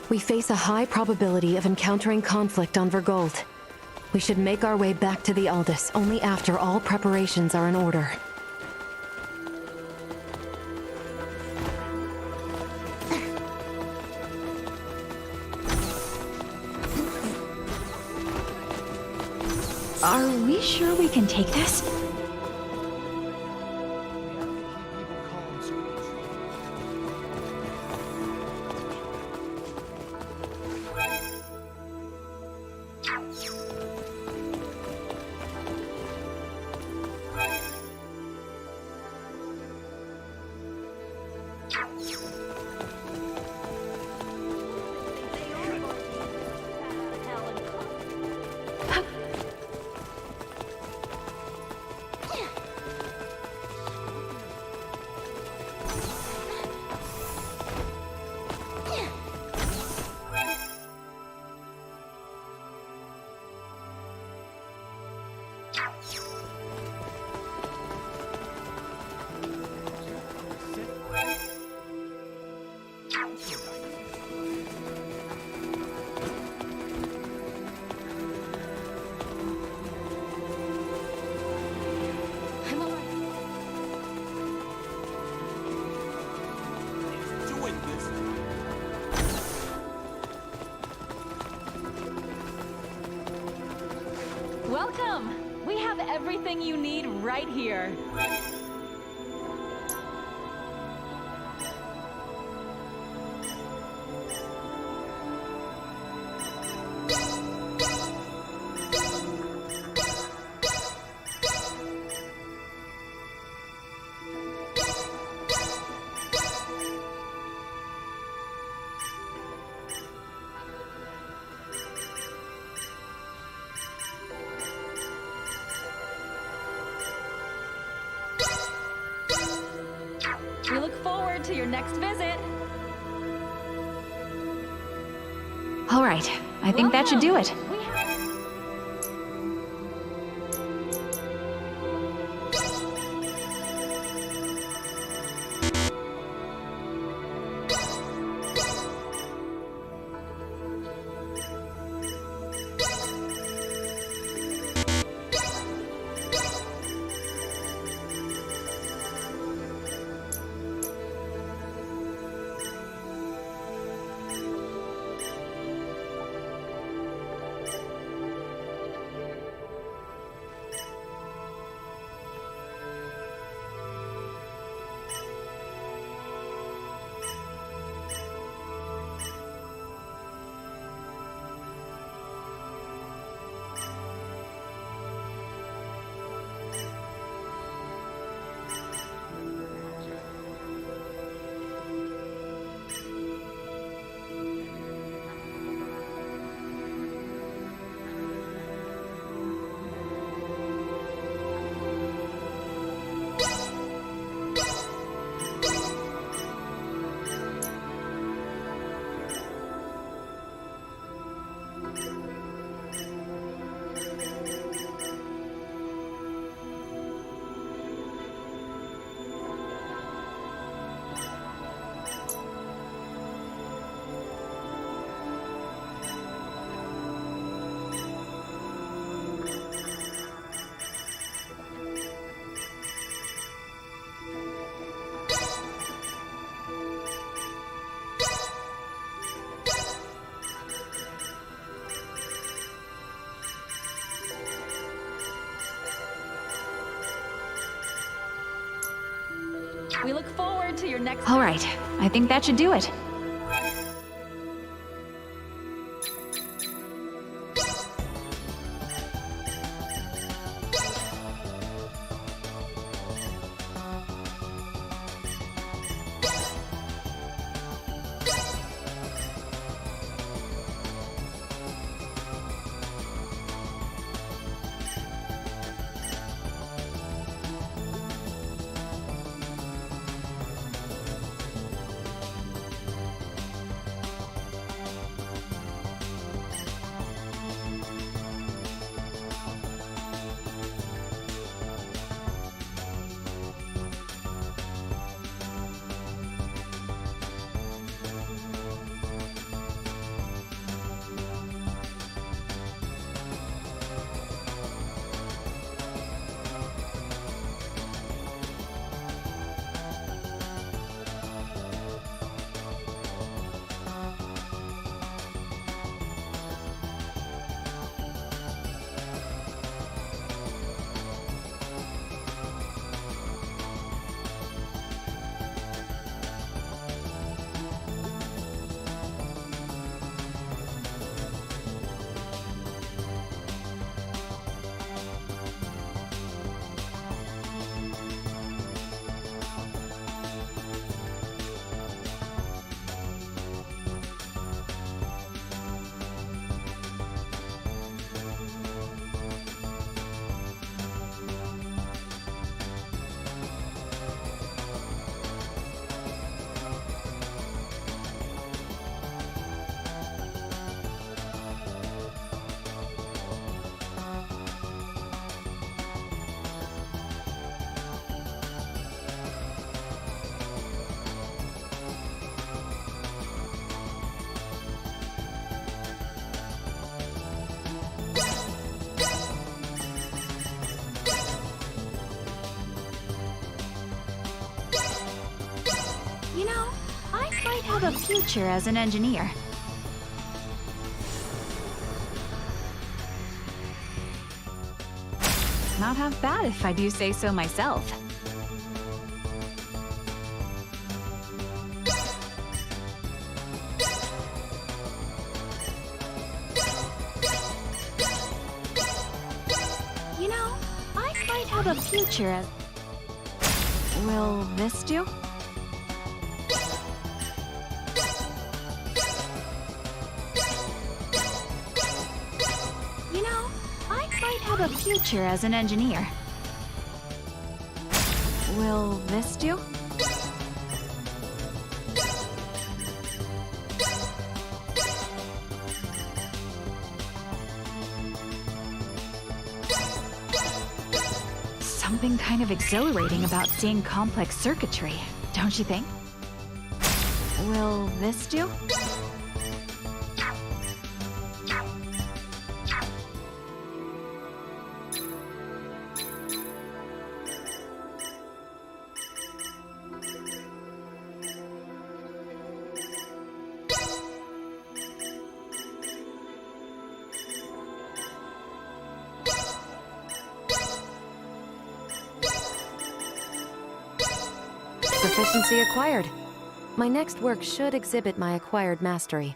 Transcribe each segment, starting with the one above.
We face a high probability of encountering conflict on Vergold. We should make our way back to the Aldous only after all preparations are in order. Are we sure we can take this? Welcome! We have everything you need right here. We look forward to your next visit. All right, I think that should do it. We have We look forward to your next. All right, I think that should do it. future as an engineer. Not half bad if I do say so myself. You know, I might have a future as... Will this do? You know, I might have a future as an engineer. Will this do? Something kind of exhilarating about seeing complex circuitry, don't you think? Will this do? Proficiency acquired. My next work should exhibit my acquired mastery.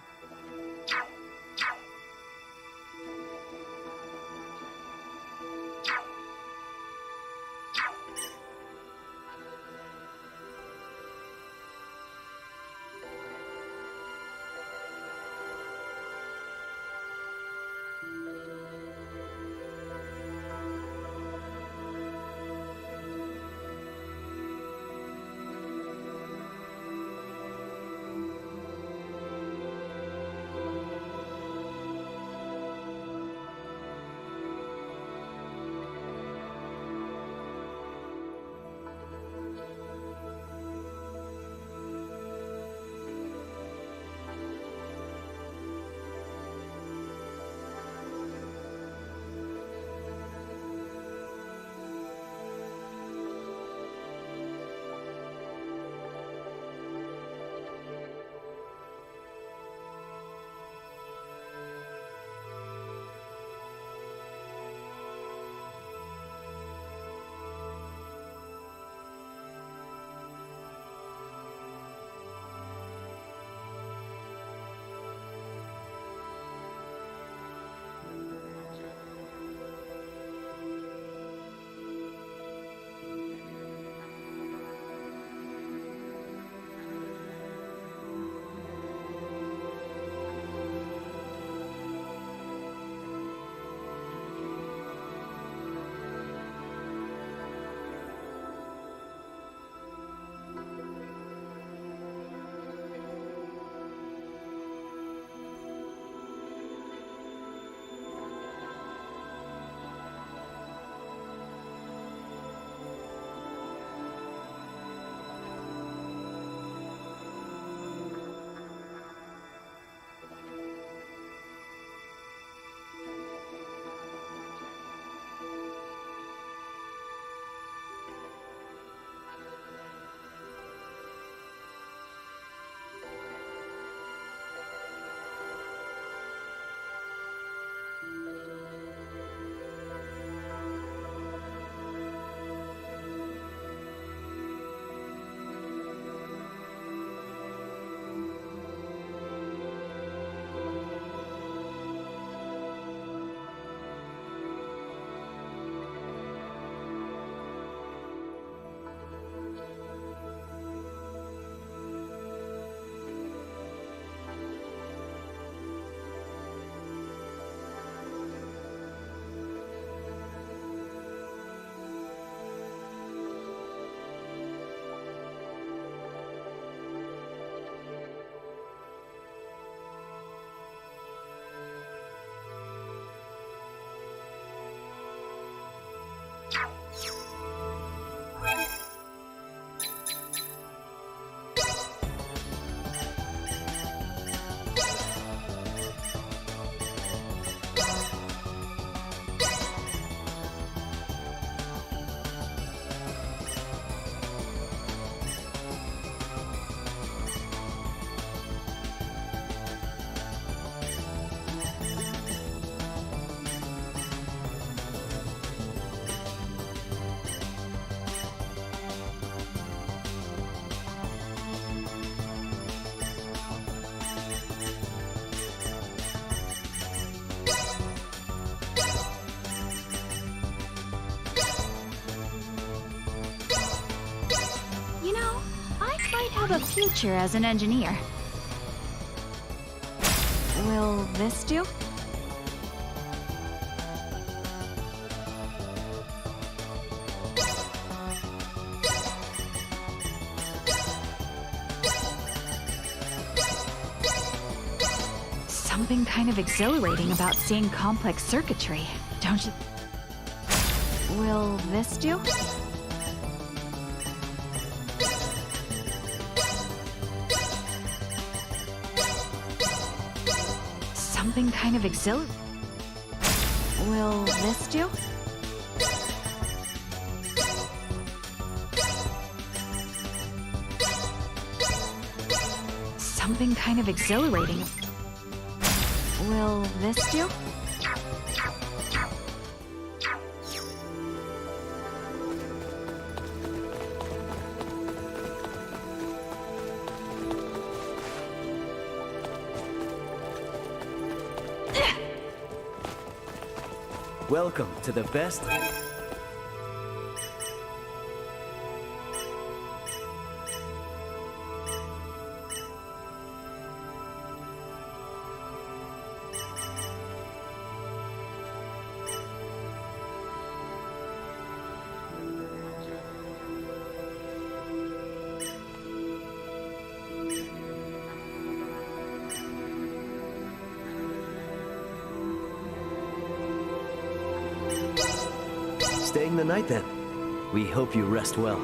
have a future as an engineer. Will this do? Something kind of exhilarating about seeing complex circuitry, don't you? Will this do? Something kind of exhilarating. Will this do? Something kind of exhilarating. Will this do? Welcome to the best. Staying the night then. We hope you rest well.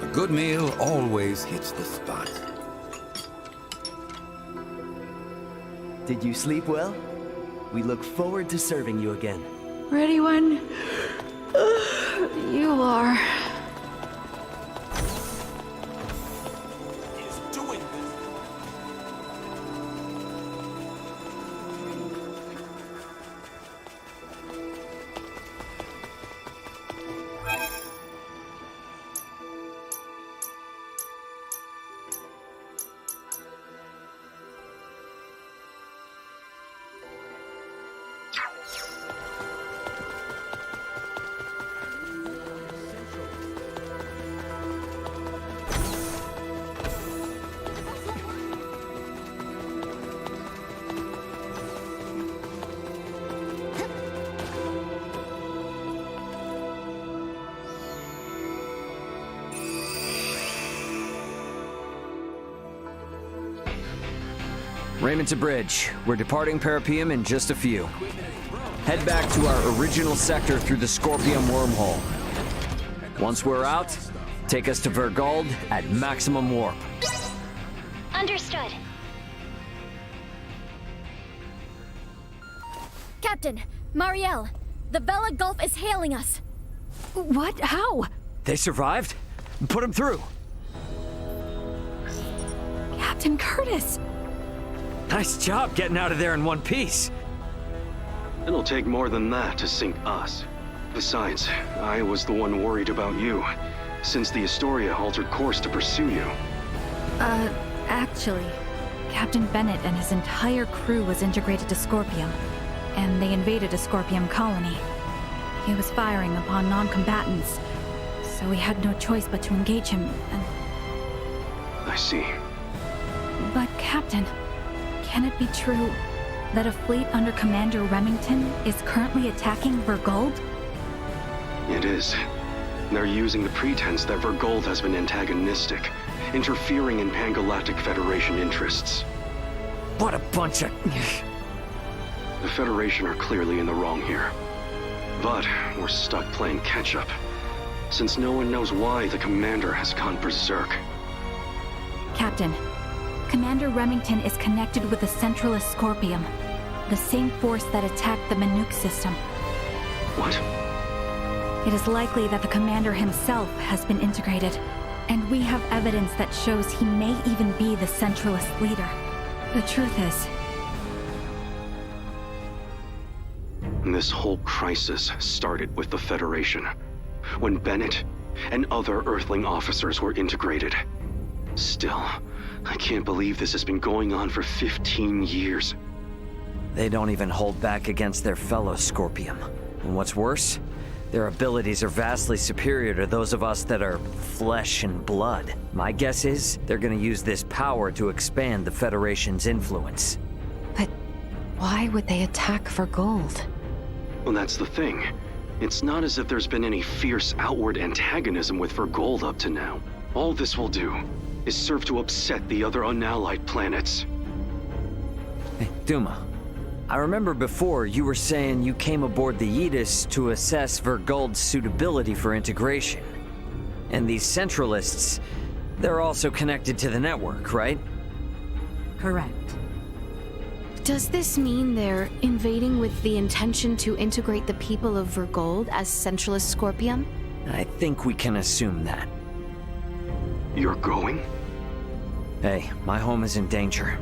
A good meal always hits the spot. Did you sleep well? We look forward to serving you again. Ready when you are. Raymond to bridge. We're departing Parapium in just a few. Head back to our original sector through the Scorpium wormhole. Once we're out, take us to Vergold at maximum warp. Understood. Captain, Marielle, the Vela Gulf is hailing us. What? How? They survived? Put them through. Captain Curtis! Nice job getting out of there in one piece. It'll take more than that to sink us. Besides, I was the one worried about you, since the Astoria altered course to pursue you. Actually, Captain Bennett and his entire crew was integrated to Scorpium, and they invaded a Scorpium colony. He was firing upon non-combatants, so we had no choice but to engage him, and... I see. But, Captain, can it be true that a fleet under Commander Remington is currently attacking Vergold? It is. They're using the pretense that Vergold has been antagonistic, interfering in Pan-Galactic Federation interests. What a bunch of... The Federation are clearly in the wrong here. But we're stuck playing catch-up, since no one knows why the Commander has gone berserk. Captain, Commander Remington is connected with the Centralist Scorpium, the same force that attacked the Manuk system. What? It is likely that the Commander himself has been integrated, and we have evidence that shows he may even be the Centralist leader. The truth is... This whole crisis started with the Federation, when Bennett and other Earthling officers were integrated. Still, I can't believe this has been going on for 15 years. They don't even hold back against their fellow Scorpium. And what's worse, Their abilities are vastly superior to those of us that are flesh and blood. My guess is they're gonna use this power to expand the Federation's influence. But why would they attack for gold? Well, that's the thing. It's not as if there's been any fierce outward antagonism with Vergold up to now. All this will do is serve to upset the other unallied planets. Hey, Duma. I remember before you were saying you came aboard the Aegis to assess Vergold's suitability for integration. And these Centralists, they're also connected to the network, right? Correct. Does this mean they're invading with the intention to integrate the people of Vergold as Centralist Scorpium? I think we can assume that. You're going? Hey, my home is in danger.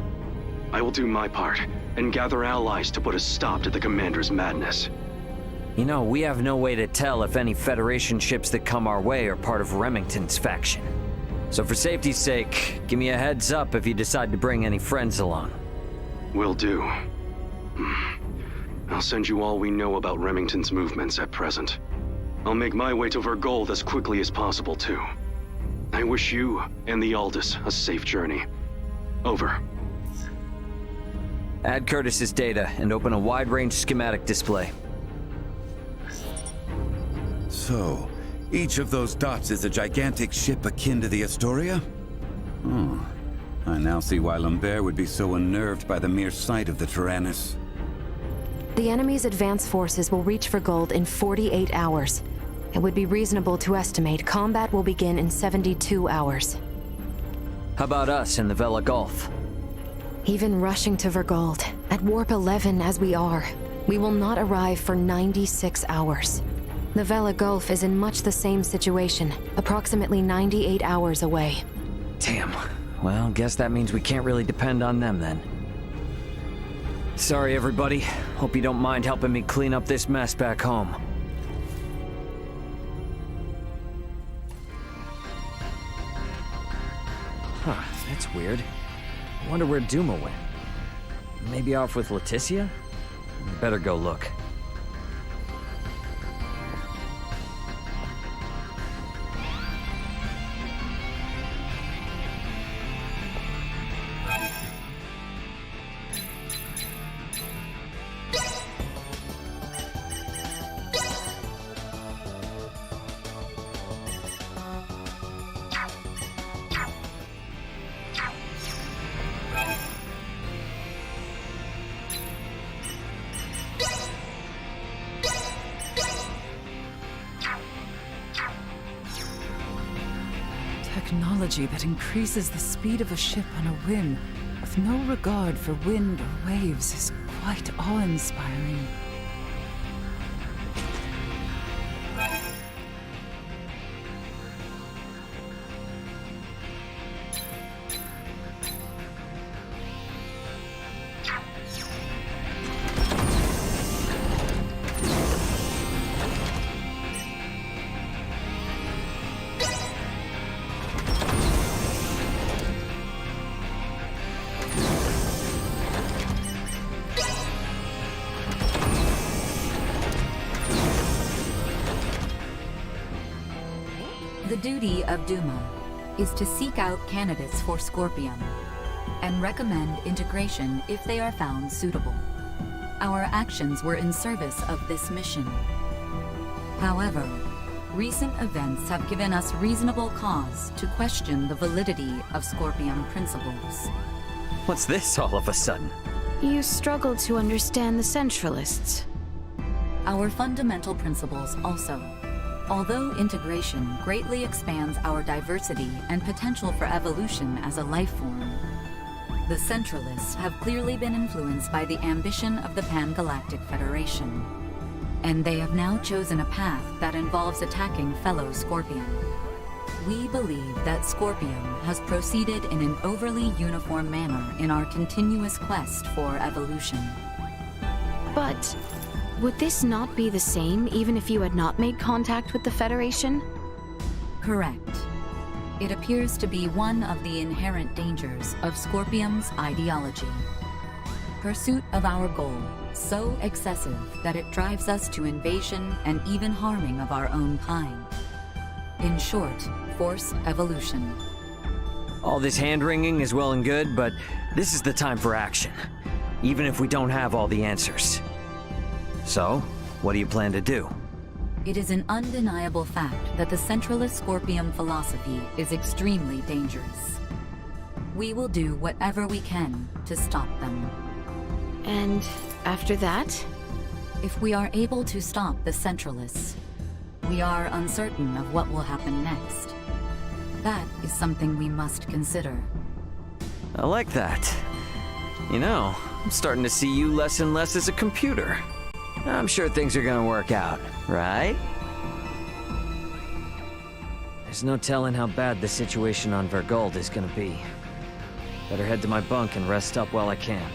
I will do my part and gather allies to put a stop to the Commander's madness. You know, we have no way to tell if any Federation ships that come our way are part of Remington's faction. So for safety's sake, give me a heads up if you decide to bring any friends along. Will do. I'll send you all we know about Remington's movements at present. I'll make my way to Vergold as quickly as possible, too. I wish you and the Aldous a safe journey. Over. Add Curtis's data and open a wide-range schematic display. So, each of those dots is a gigantic ship akin to the Astoria? Oh, I now see why Lambert would be so unnerved by the mere sight of the Tyrannus. The enemy's advance forces will reach Vergold in 48 hours. It would be reasonable to estimate combat will begin in 72 hours. How about us in the Vela Gulf? Even rushing to Vergold, at Warp 11 as we are, we will not arrive for 96 hours. The Vela Gulf is in much the same situation, approximately 98 hours away. Damn. Well, guess that means we can't really depend on them then. Sorry, everybody. Hope you don't mind helping me clean up this mess back home. Huh, that's weird. I wonder where Duma went. Maybe off with Leticia? Better go look. Technology that increases the speed of a ship on a whim, with no regard for wind or waves, is quite awe-inspiring. The duty of Duma is to seek out candidates for Scorpium and recommend integration if they are found suitable. Our actions were in service of this mission. However, recent events have given us reasonable cause to question the validity of Scorpium principles. What's this all of a sudden? You struggle to understand the Centralists. Our fundamental principles also. Although integration greatly expands our diversity and potential for evolution as a life form, the Centralists have clearly been influenced by the ambition of the Pan-Galactic Federation. And they have now chosen a path that involves attacking fellow Scorpion. We believe that Scorpion has proceeded in an overly uniform manner in our continuous quest for evolution. But would this not be the same even if you had not made contact with the Federation? Correct. It appears to be one of the inherent dangers of Scorpium's ideology. Pursuit of our goal So excessive that it drives us to invasion and even harming of our own kind. In short, forced evolution. All this hand-wringing is well and good, but this is the time for action. Even if we don't have all the answers. So, what do you plan to do? It is an undeniable fact that the Centralist Scorpium philosophy is extremely dangerous. We will do whatever we can to stop them. And after that? If we are able to stop the Centralists, we are uncertain of what will happen next. That is something we must consider. I like that. You know, I'm starting to see you less and less as a computer. I'm sure things are gonna work out, right? There's no telling how bad the situation on Vergold is gonna be. Better head to my bunk and rest up while I can.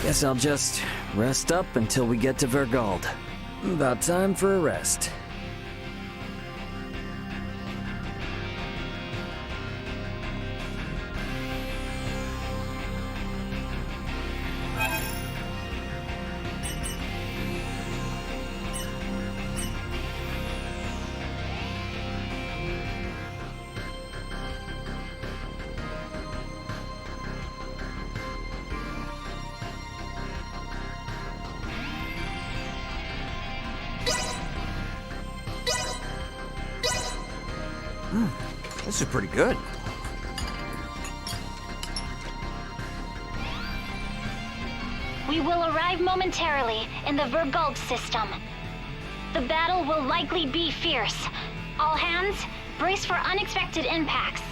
Guess I'll just rest up until we get to Vergold. About time for a rest. This is pretty good. We will arrive momentarily in the Vergold system. The battle will likely be fierce. All hands, brace for unexpected impacts.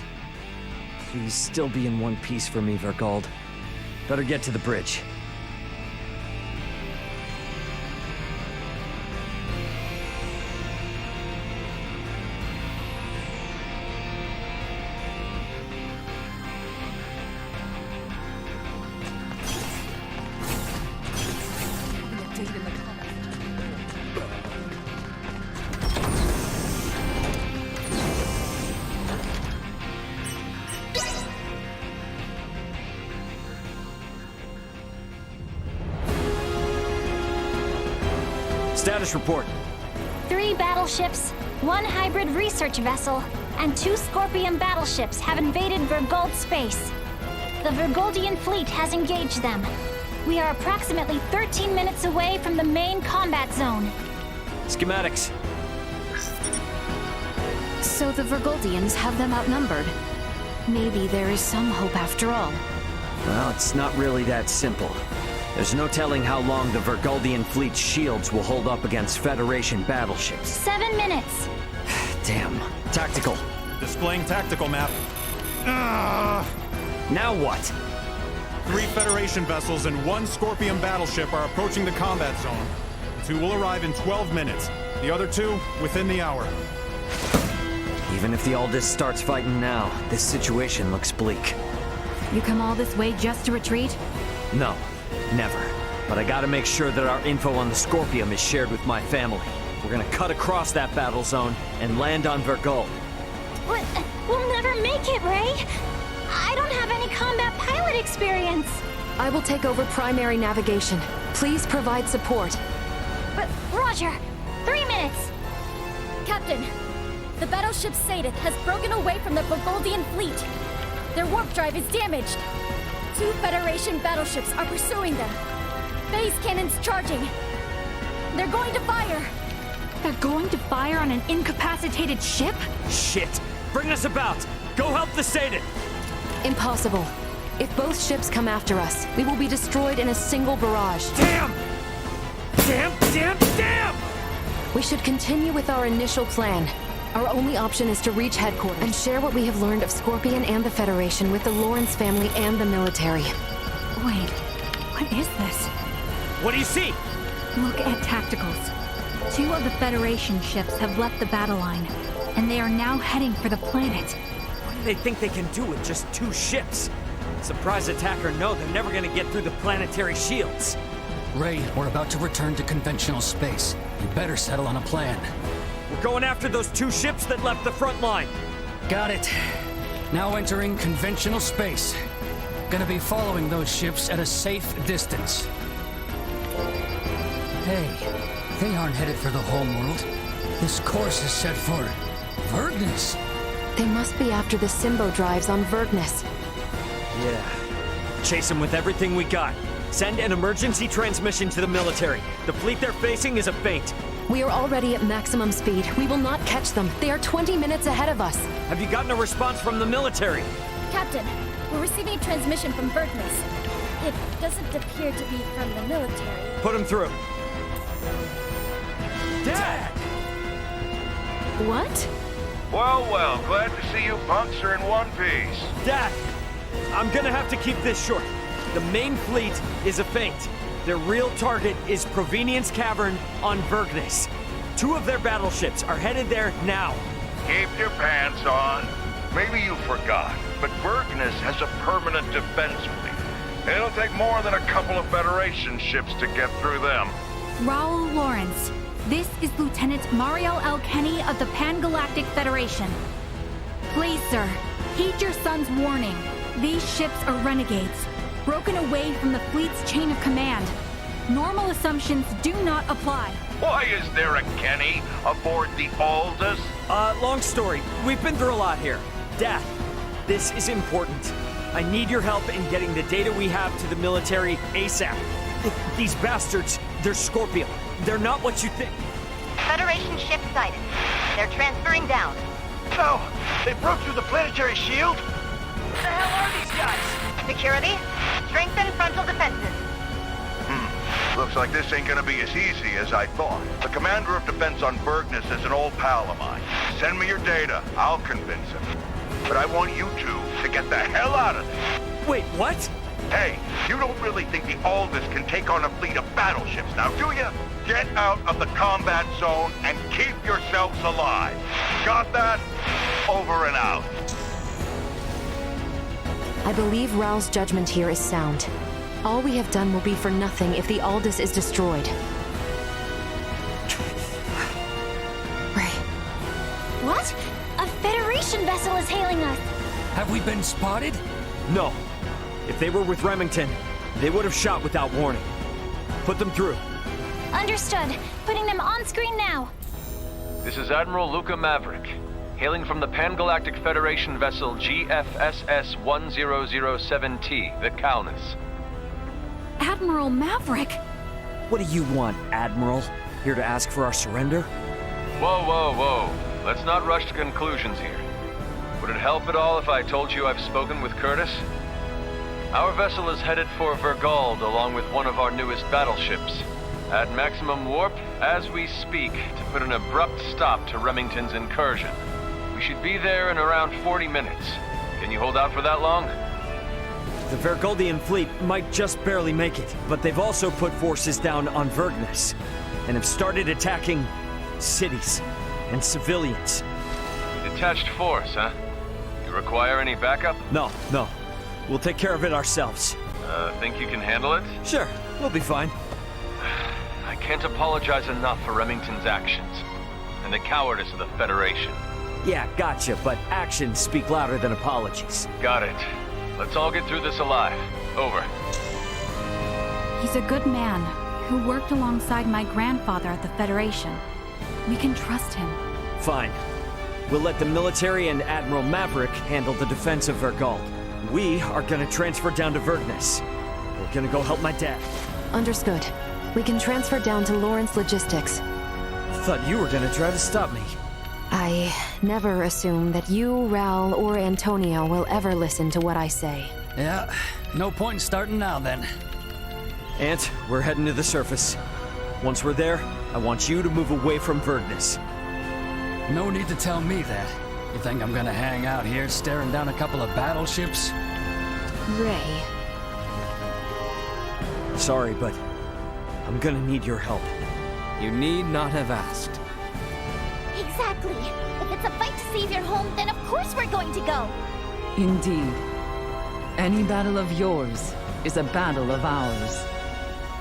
Please still be in one piece for me, Vergold. Better get to the bridge. Status report. 3 battleships, 1 hybrid research vessel, and 2 Scorpion battleships have invaded Vergold space. The Vergoldian fleet has engaged them. We are approximately 13 minutes away from the main combat zone. Schematics. So the Vergoldians have them outnumbered. Maybe there is some hope after all. Well, it's not really that simple. There's no telling how long the Vergoldian fleet's shields will hold up against Federation battleships. 7 minutes. Damn. Tactical. Displaying tactical map. Now what? 3 Federation vessels and 1 Scorpion battleship are approaching the combat zone. 2 will arrive in 12 minutes. The other 2 within the hour. Even if the Aldis starts fighting now, this situation looks bleak. You come all this way just to retreat? No, never. But I gotta make sure that our info on the Scorpium is shared with my family. We're gonna cut across that battle zone and land on Vergold. But we'll never make it, Ray. I don't have any combat pilot experience. I will take over primary navigation. Please provide support. But Roger, 3 minutes. Captain, the battleship Sadith has broken away from the Vergoldian fleet. Their warp drive is damaged. 2 Federation battleships are pursuing them. Phase cannons charging. They're going to fire. They're going to fire on an incapacitated ship? Shit! Bring us about! Go help the Sadith! Impossible. If both ships come after us, we will be destroyed in a single barrage. Damn! Damn! We should continue with our initial plan. Our only option is to reach headquarters and share what we have learned of Scorpion and the Federation with the Lawrence family and the military. Wait, what is this? What do you see? Look at tacticals. 2 of the Federation ships have left the battle line, and they are now heading for the planet. What do they think they can do with just 2 ships? Surprise attack or no, they're never gonna get through the planetary shields. Ray, we're about to return to conventional space. You better settle on a plan. We're going after those 2 ships that left the front line. Got it. Now entering conventional space. Gonna be following those ships at a safe distance. Hey, they aren't headed for the homeworld. This course is set for Vergnus. They must be after the Symbo drives on Vergnus. Yeah. Chase them with everything we got. Send an emergency transmission to the military. The fleet they're facing is a feint. We are already at maximum speed. We will not catch them. They are 20 minutes ahead of us. Have you gotten a response from the military? Captain, we're receiving a transmission from Vergnus. It doesn't appear to be from the military. Put him through. Dad! What? Well, glad to see you punks are in one piece. Dad! I'm gonna have to keep this short. The main fleet is a feint. Their real target is Provenience Cavern on Vergnus. 2 of their battleships are headed there now. Keep your pants on. Maybe you forgot, but Vergnus has a permanent defense fleet. It'll take more than a couple of Federation ships to get through them. Raul Lawrence, this is Lieutenant Mariel L. Kenny of the Pan-Galactic Federation. Please, sir, heed your son's warning. These ships are renegades, broken away from the fleet's chain of command. Normal assumptions do not apply. Why is there a Kenny aboard the Aldous? Long story. We've been through a lot here. Dad, this is important. I need your help in getting the data we have to the military ASAP. These bastards, they're Scorpion. They're not what you think. Federation ship sighted. They're transferring down. No! They broke through the planetary shield? What the hell are these guys? Security, strengthen frontal defenses. Looks like this ain't gonna be as easy as I thought. The commander of defense on Vergnus is an old pal of mine. Send me your data. I'll convince him. but I want you two to get the hell out of there. Wait, what? Hey, you don't really think the Aldous can take on a fleet of battleships now, do you? Get out of the combat zone and keep yourselves alive. Got that? Over and out. I believe Raul's judgment here is sound. All we have done will be for nothing if the Aldous is destroyed. Ray. What? A Federation vessel is hailing us! Have we been spotted? No. If they were with Remington, they would have shot without warning. Put them through. Understood. Putting them on screen now. This is Admiral Luca Maverick, hailing from the Pan-Galactic Federation vessel GFSS-1007T, the Calnus. Admiral Maverick! What do you want, Admiral? Here to ask for our surrender? Whoa, whoa, whoa. Let's not rush to conclusions here. Would it help at all if I told you I've spoken with Curtis? Our vessel is headed for Vergold along with one of our newest battleships. At maximum warp, as we speak, to put an abrupt stop to Remington's incursion. We should be there in around 40 minutes. Can you hold out for that long? The Vergoldian fleet might just barely make it, but they've also put forces down on Vergnus, and have started attacking cities and civilians. Detached force, huh? You require any backup? No. We'll take care of it ourselves. Think you can handle it? Sure, we'll be fine. I can't apologize enough for Remington's actions, and the cowardice of the Federation. Yeah, gotcha, but actions speak louder than apologies. Got it. Let's all get through this alive. Over. He's a good man who worked alongside my grandfather at the Federation. We can trust him. Fine. We'll let the military and Admiral Maverick handle the defense of Vergold. We are gonna transfer down to Vergnus. We're gonna go help my dad. Understood. We can transfer down to Lawrence Logistics. I thought you were gonna try to stop me. I never assume that you, Raul, or Antonio will ever listen to what I say. Yeah, no point in starting now then. Ant, we're heading to the surface. Once we're there, I want you to move away from Vergnus. No need to tell me that. You think I'm gonna hang out here staring down a couple of battleships? Ray. Sorry, but I'm gonna need your help. You need not have asked. Exactly. If it's a fight to save your home, then of course we're going to go. Indeed. Any battle of yours is a battle of ours.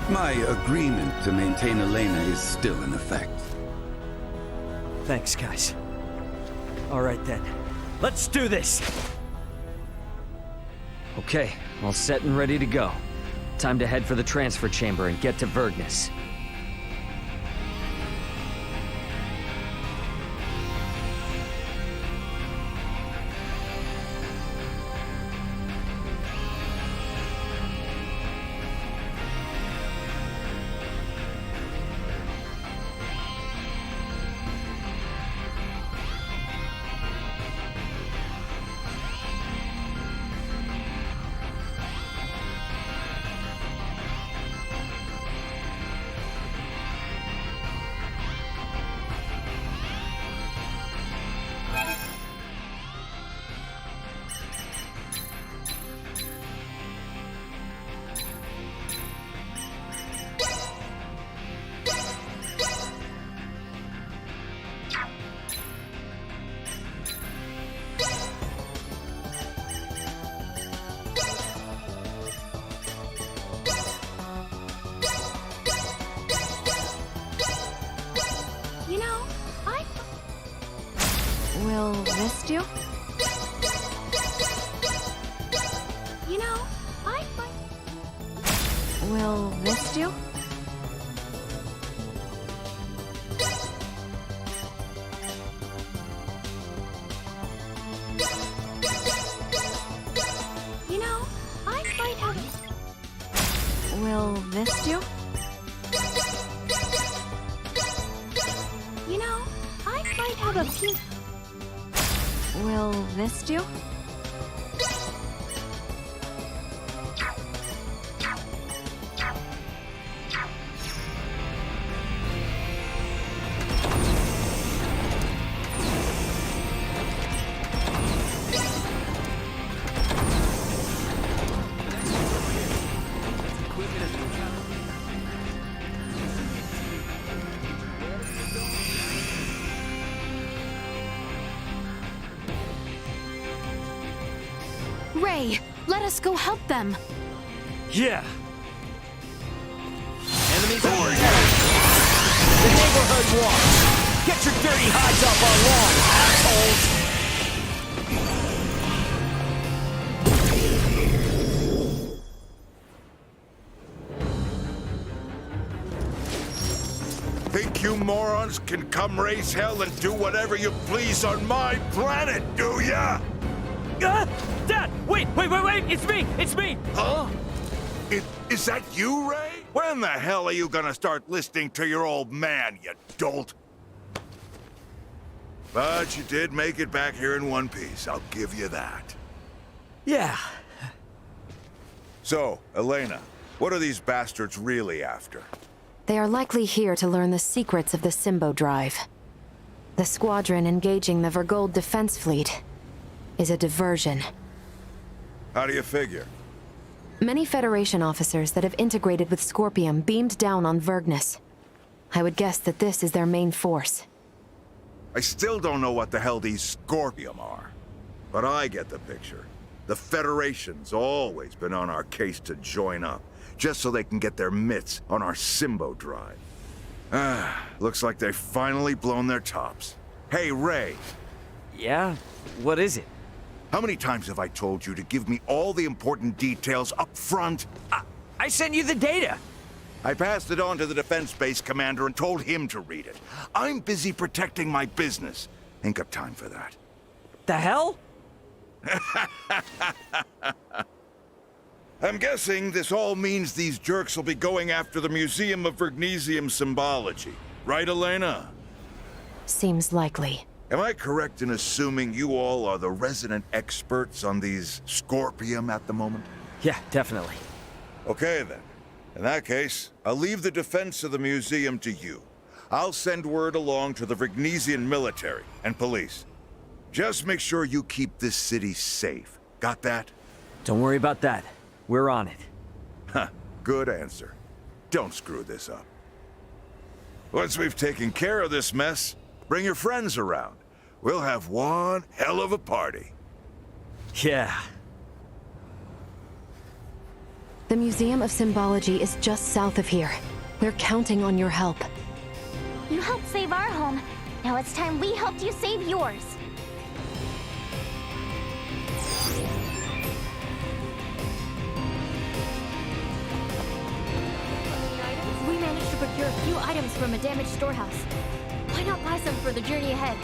My agreement to maintain Elena is still in effect. Thanks, guys. All right then. Let's do this! Okay, all set and ready to go. Time to head for the transfer chamber and get to Vergnus. Will this do? You know, I might... Will this do? You know, I might have... Will this do? You know, I might have a few... Will this do? Ray, let us go help them. Yeah. Enemies over here. The neighborhood watch. Get your dirty hides off our lawn, assholes! Think you morons can come raise hell and do whatever you please on my planet, do ya? Dad! Wait! It's me! Huh? Is that you, Ray? When the hell are you gonna start listening to your old man, you dolt? But you did make it back here in one piece, I'll give you that. Yeah. So, Elena, what are these bastards really after? They are likely here to learn the secrets of the Symbo Drive. The squadron engaging the Vergold defense fleet is a diversion. How do you figure? Many Federation officers that have integrated with Scorpium beamed down on Vergnus. I would guess that this is their main force. I still don't know what the hell these Scorpium are. But I get the picture. The Federation's always been on our case to join up, just so they can get their mitts on our Symbo Drive. Looks like they've finally blown their tops. Hey, Ray. Yeah? What is it? How many times have I told you to give me all the important details up front? I sent you the data! I passed it on to the defense base commander and told him to read it. I'm busy protecting my business. Ain't got time for that. The hell? I'm guessing this all means these jerks will be going after the Museum of Vergnesium Symbology. Right, Elena? Seems likely. Am I correct in assuming you all are the resident experts on these Scorpium at the moment? Yeah, definitely. Okay, then. In that case, I'll leave the defense of the museum to you. I'll send word along to the Vergnesian military and police. Just make sure you keep this city safe. Got that? Don't worry about that. We're on it. Huh, good answer. Don't screw this up. Once we've taken care of this mess, bring your friends around. We'll have one hell of a party. Yeah. The Museum of Symbology is just south of here. We're counting on your help. You helped save our home. Now it's time we helped you save yours. We managed to procure a few items from a damaged storehouse. Why not buy some for the journey ahead?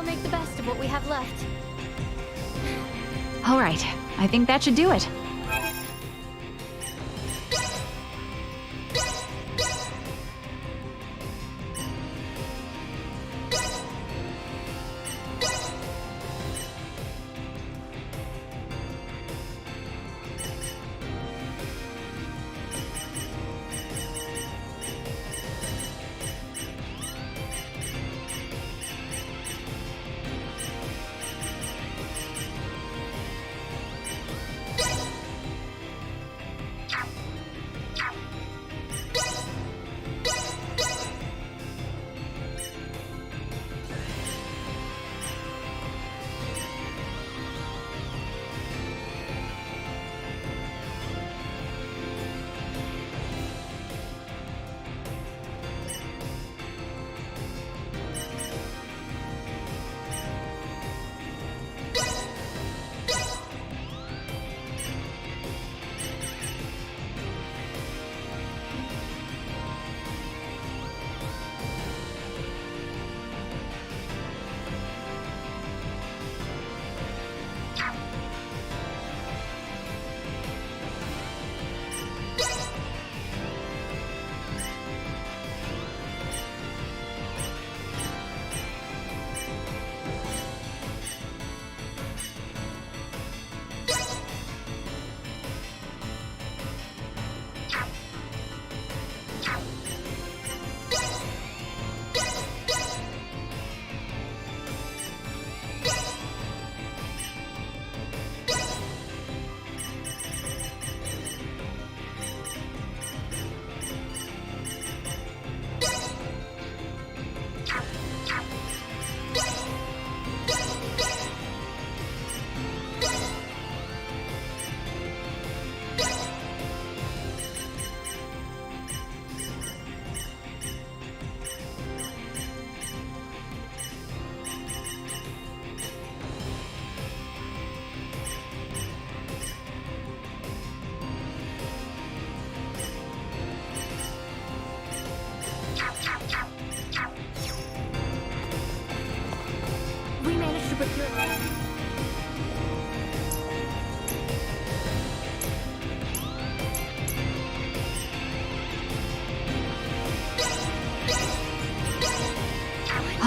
Make the best of what we have left. All right, I think that should do it.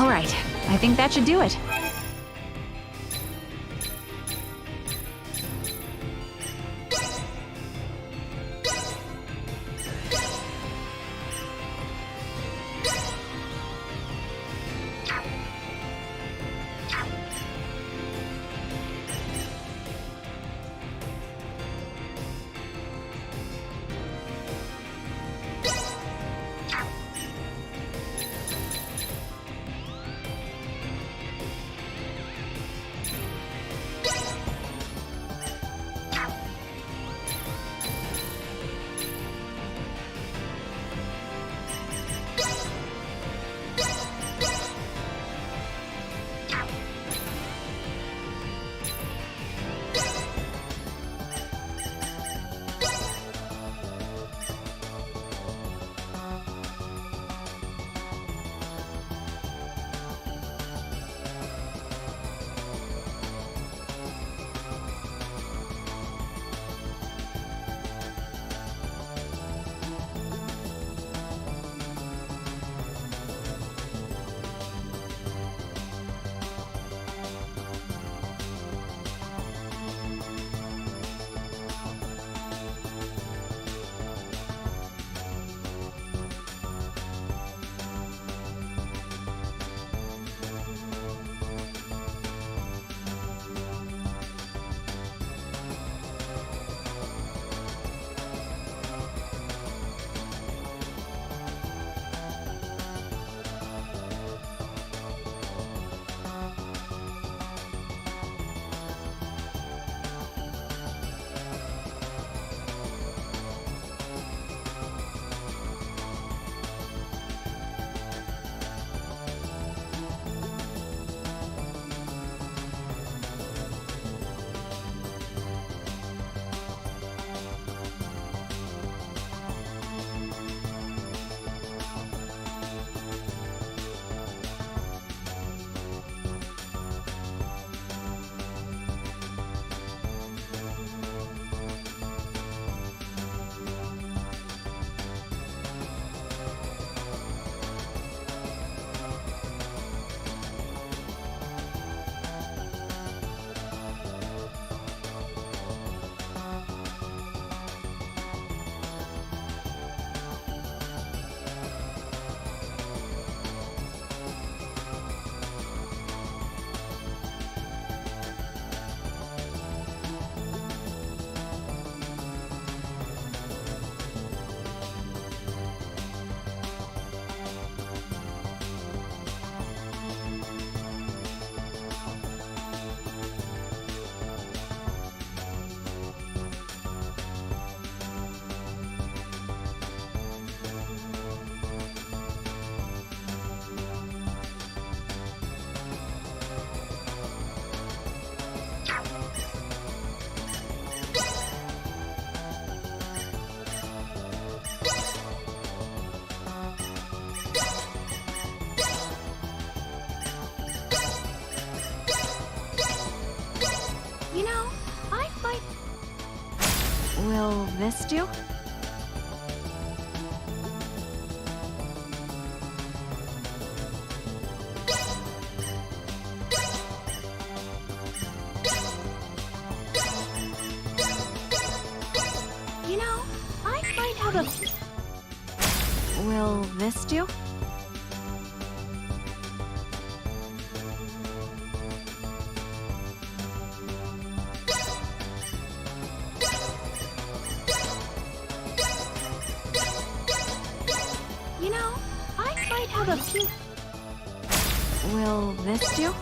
All right, I think that should do it. Will this do? You know, I might have a... Will this do? You know, I might have a few... Will this do?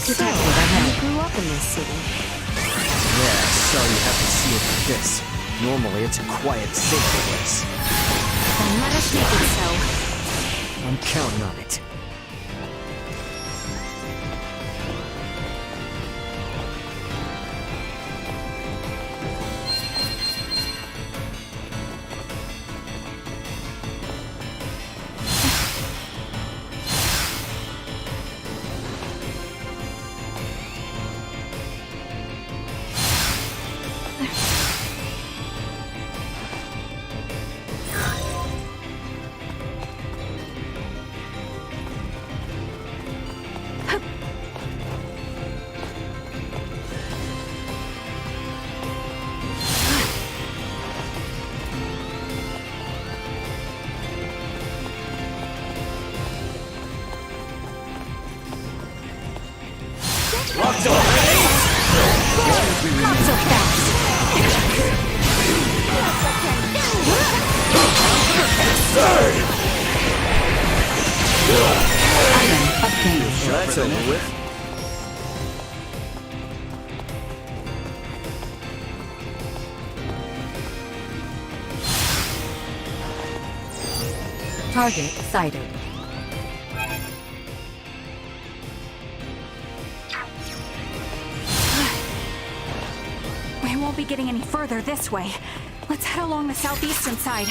Detective, you grew up in this city. Yeah, sorry you have to see it like this. Normally it's a quiet, safe place. Then let us make it so. I'm counting on it. Locked already? Not so fast. Third! Item obtained. That's over with. Target sighted. We won't be getting any further this way. Let's head along the southeastern side.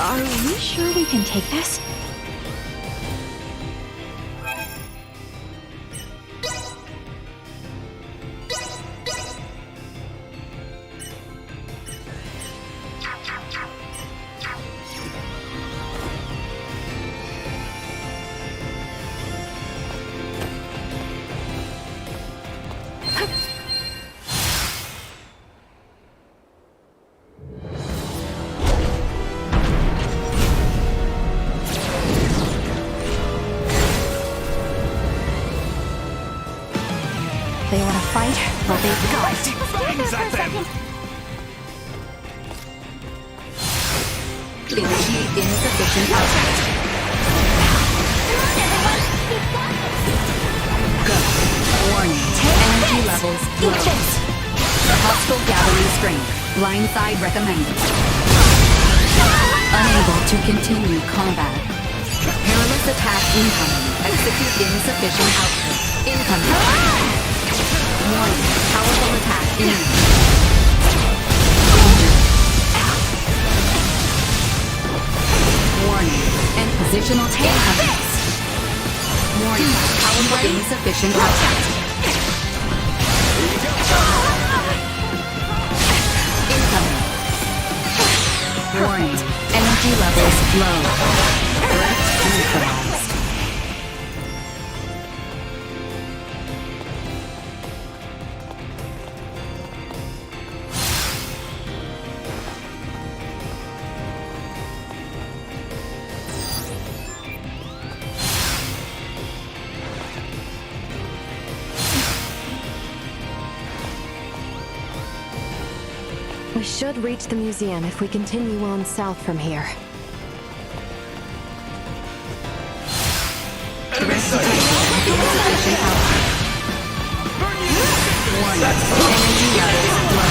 Are we sure we can take this? They want to fight? Well, they've got it. Wings at them! Energy insufficient output. Go. Warning. Energy levels low. Hostile gathering strength. Blindside recommended. Unable to continue combat. Perilous attack incoming. Execute insufficient output. Incoming. Warning. Powerful attack imminent. Danger. Warning. And positional take. Warning. Power insufficient output. Incoming. Warning. Energy levels low. Threat neutralized. We should reach the museum if we continue on south from here. Insufficient output. Warning. Energy levels low.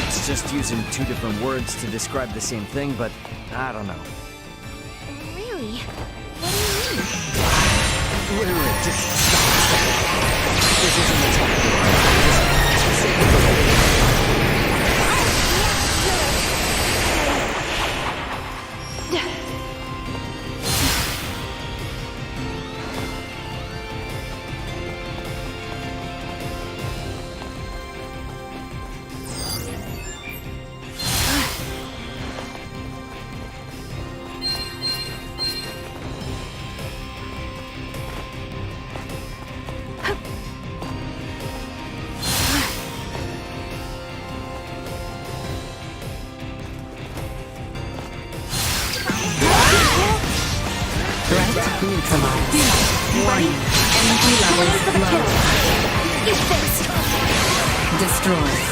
It's just using two different words to describe the same thing, but I don't know. Really? What do you mean? Wait, just stop. This isn't the time. Just say it. Neutralized. Warning. Energy levels low. Eat this! Destroyed.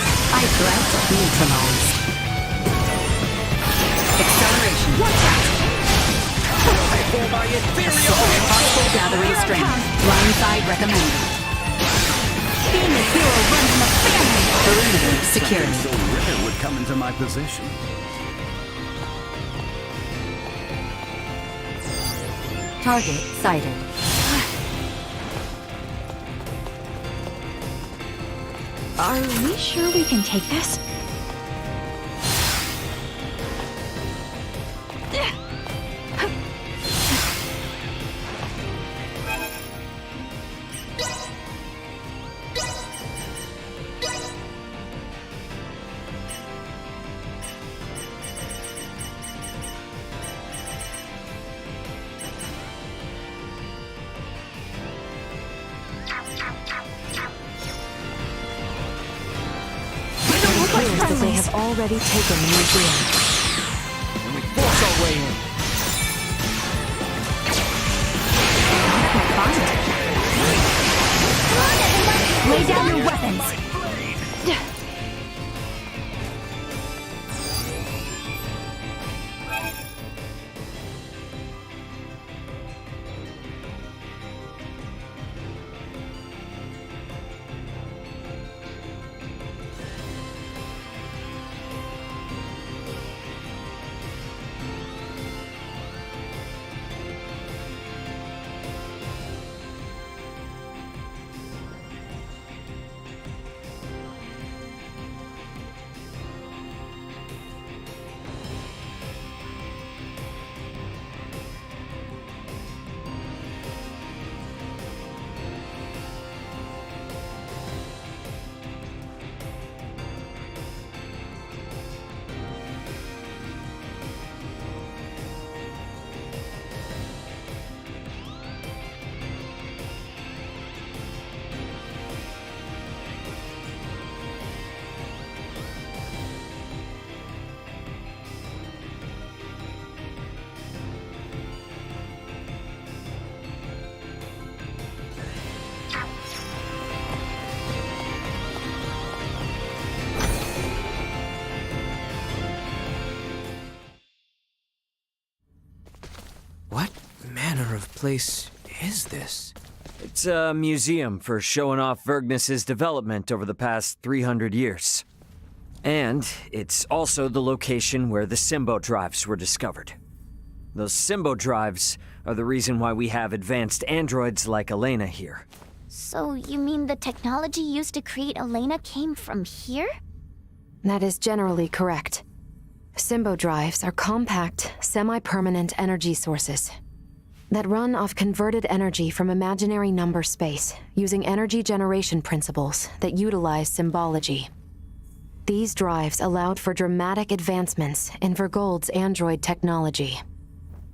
Threat neutralized. Acceleration. Watch out! For my ethereal Possible gathering strength. Blindside recommended. Being a hero runs in the family! Perimeter secured. So Ritter would come into my position. Target sighted. Are we sure we can take this? That they have already taken the museum. And we force our way in. Lay down your weapons! What manner of place is this? It's a museum for showing off Vergnus's development over the past 300 years. And it's also the location where the Symbo drives were discovered. Those Symbo drives are the reason why we have advanced androids like Elena here. So you mean the technology used to create Elena came from here? That is generally correct. Symbo drives are compact, semi-permanent energy sources that run off converted energy from imaginary number space using energy generation principles that utilize symbology. These drives allowed for dramatic advancements in Vergold's android technology.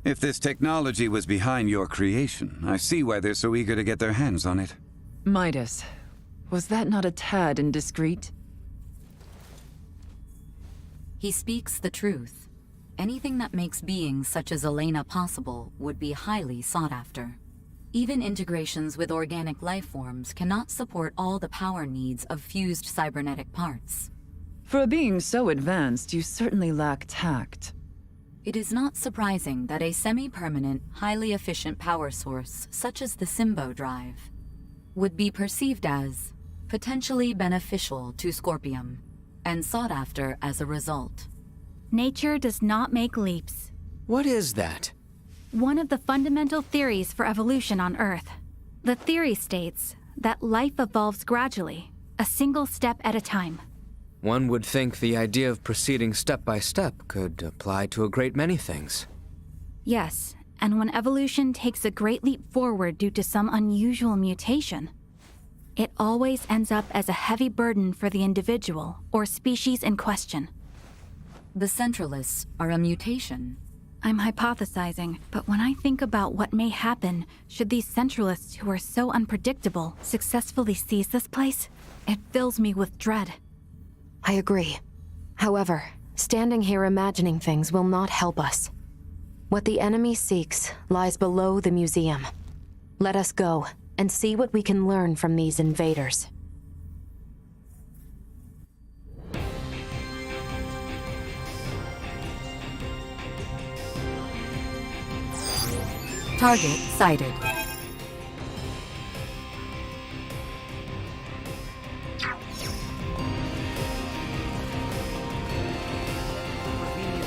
If this technology was behind your creation, I see why they're so eager to get their hands on it. Midas, was that not a tad indiscreet? He speaks the truth. Anything that makes beings such as Elena possible would be highly sought after. Even integrations with organic life forms cannot support all the power needs of fused cybernetic parts. For a being so advanced, you certainly lack tact. It is not surprising that a semi-permanent, highly efficient power source, such as the Symbo drive, would be perceived as potentially beneficial to Scorpium, and sought after as a result. Nature does not make leaps. What is that? One of the fundamental theories for evolution on Earth. The theory states that life evolves gradually, a single step at a time. One would think the idea of proceeding step by step could apply to a great many things. Yes, and when evolution takes a great leap forward due to some unusual mutation, it always ends up as a heavy burden for the individual or species in question. The Centralists are a mutation. I'm hypothesizing, but when I think about what may happen should these Centralists who are so unpredictable successfully seize this place, it fills me with dread. I agree. However, standing here imagining things will not help us. What the enemy seeks lies below the museum. Let us go and see what we can learn from these invaders. Target sighted.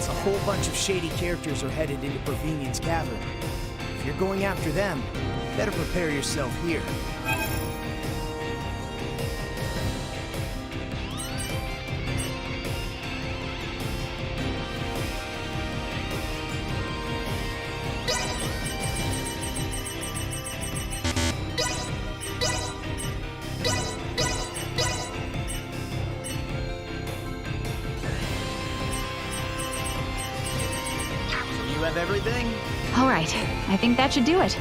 A whole bunch of shady characters are headed into Provenien's cavern. If you're going after them, better prepare yourself here. You have everything? All right, I think that should do it.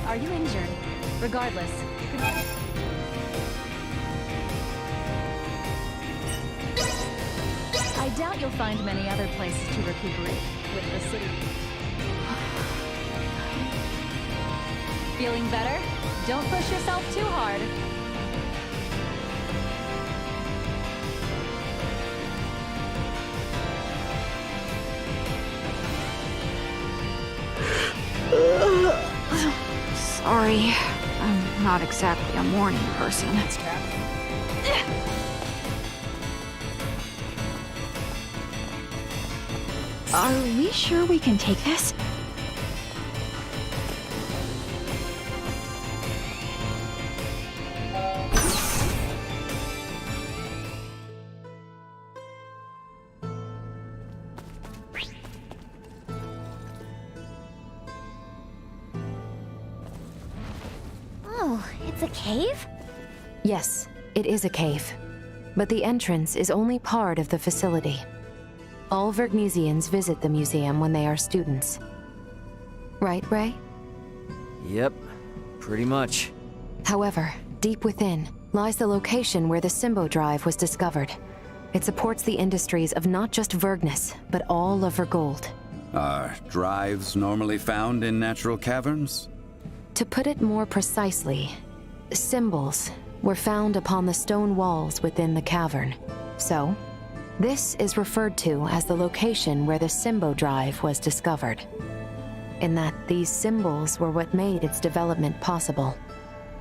Are you injured? Regardless. I doubt you'll find many other places to recuperate with the city. Feeling better? Don't push yourself too hard. Sorry, I'm not exactly a morning person. Are we sure we can take this? Oh, it's a cave? Yes, it is a cave. But the entrance is only part of the facility. All Vergnesians visit the museum when they are students. Right, Ray? Yep, pretty much. However, deep within lies the location where the Symbo drive was discovered. It supports the industries of not just Vergnus, but all of Vergold. Are drives normally found in natural caverns? To put it more precisely, symbols were found upon the stone walls within the cavern. So, this is referred to as the location where the Symbo drive was discovered. In that these symbols were what made its development possible.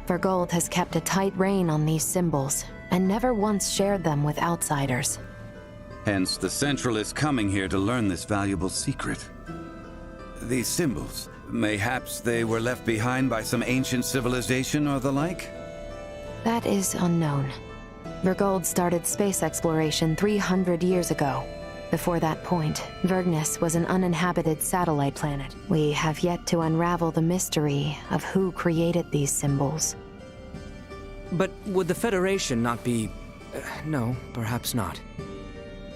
Vergold has kept a tight rein on these symbols and never once shared them with outsiders. Hence, the Central is coming here to learn this valuable secret. These symbols, Mayhaps they were left behind by some ancient civilization or the like? That is unknown. Vergold started space exploration 300 years ago. Before that point, Vergnus was an uninhabited satellite planet. We have yet to unravel the mystery of who created these symbols. But would the Federation not be... no, perhaps not.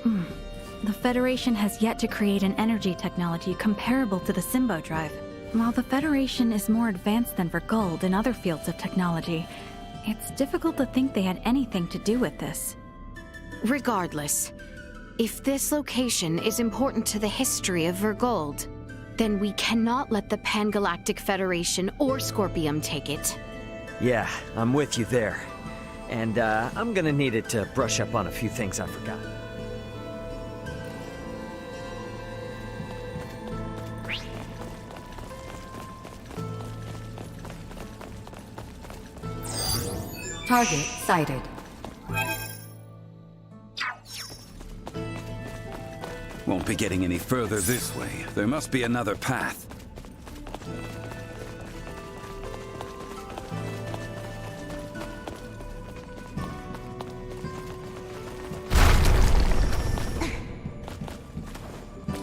The Federation has yet to create an energy technology comparable to the Symbo Drive. While the Federation is more advanced than Vergold in other fields of technology, it's difficult to think they had anything to do with this. Regardless, if this location is important to the history of Vergold, then we cannot let the Pan-Galactic Federation or Scorpium take it. Yeah, I'm with you there. And I'm gonna need it to brush up on a few things I forgot. Target sighted. Won't be getting any further this way. There must be another path.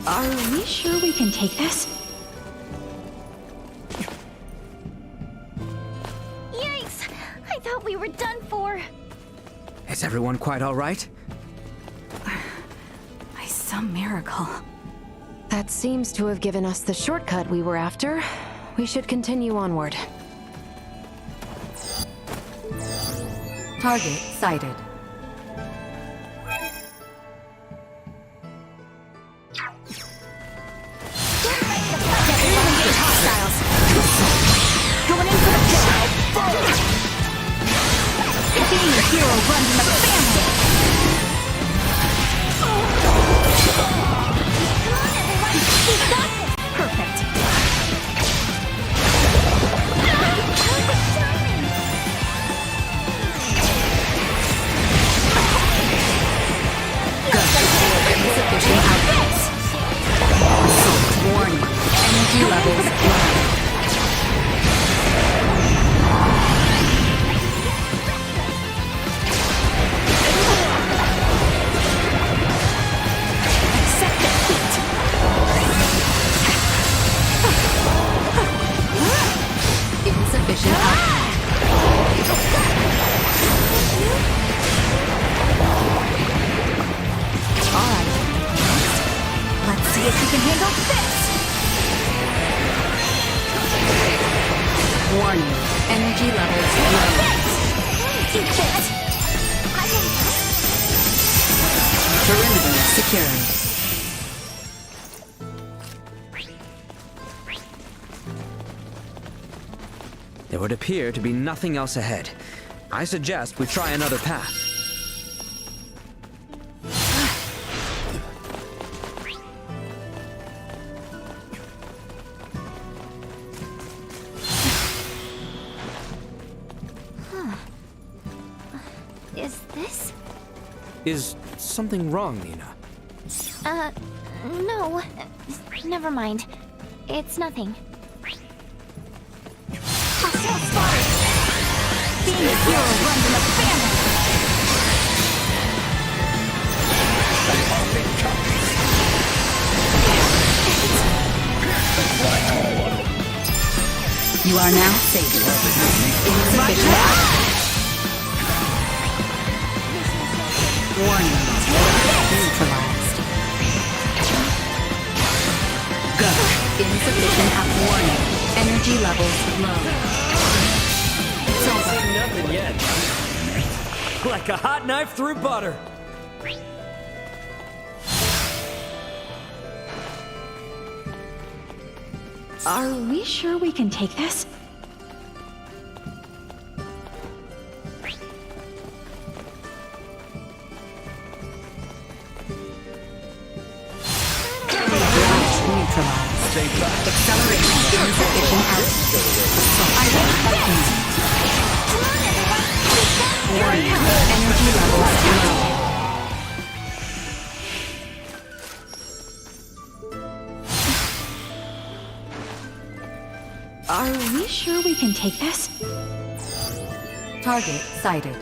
Are we sure we can take this? Yikes! I thought we were done for. Is everyone quite all right? By some miracle. That seems to have given us the shortcut we were after. We should continue onward. Target sighted. Going in for the kill. Being a hero runs in the family. Perfect. Insufficient outputs. Assault warning. Energy levels low. Insufficient output. Alright. Let's see if we can handle this! Warning. Energy levels low. Perimeter secured. There would appear to be nothing else ahead. I suggest we try another path. Is this? Is something wrong, Nina? No. Never mind. It's nothing. Hostile spotted! Being a hero runs in the family! You are now safe. Insufficient. Warning. Neutralized. Go. Insufficient warning. Energy levels low. It's over. Nothing yet. Like a hot knife through butter. Are we sure we can take this? Neutralized. Acceleration. Insufficient output. Warning. Energy levels low. we can take this? Target sighted.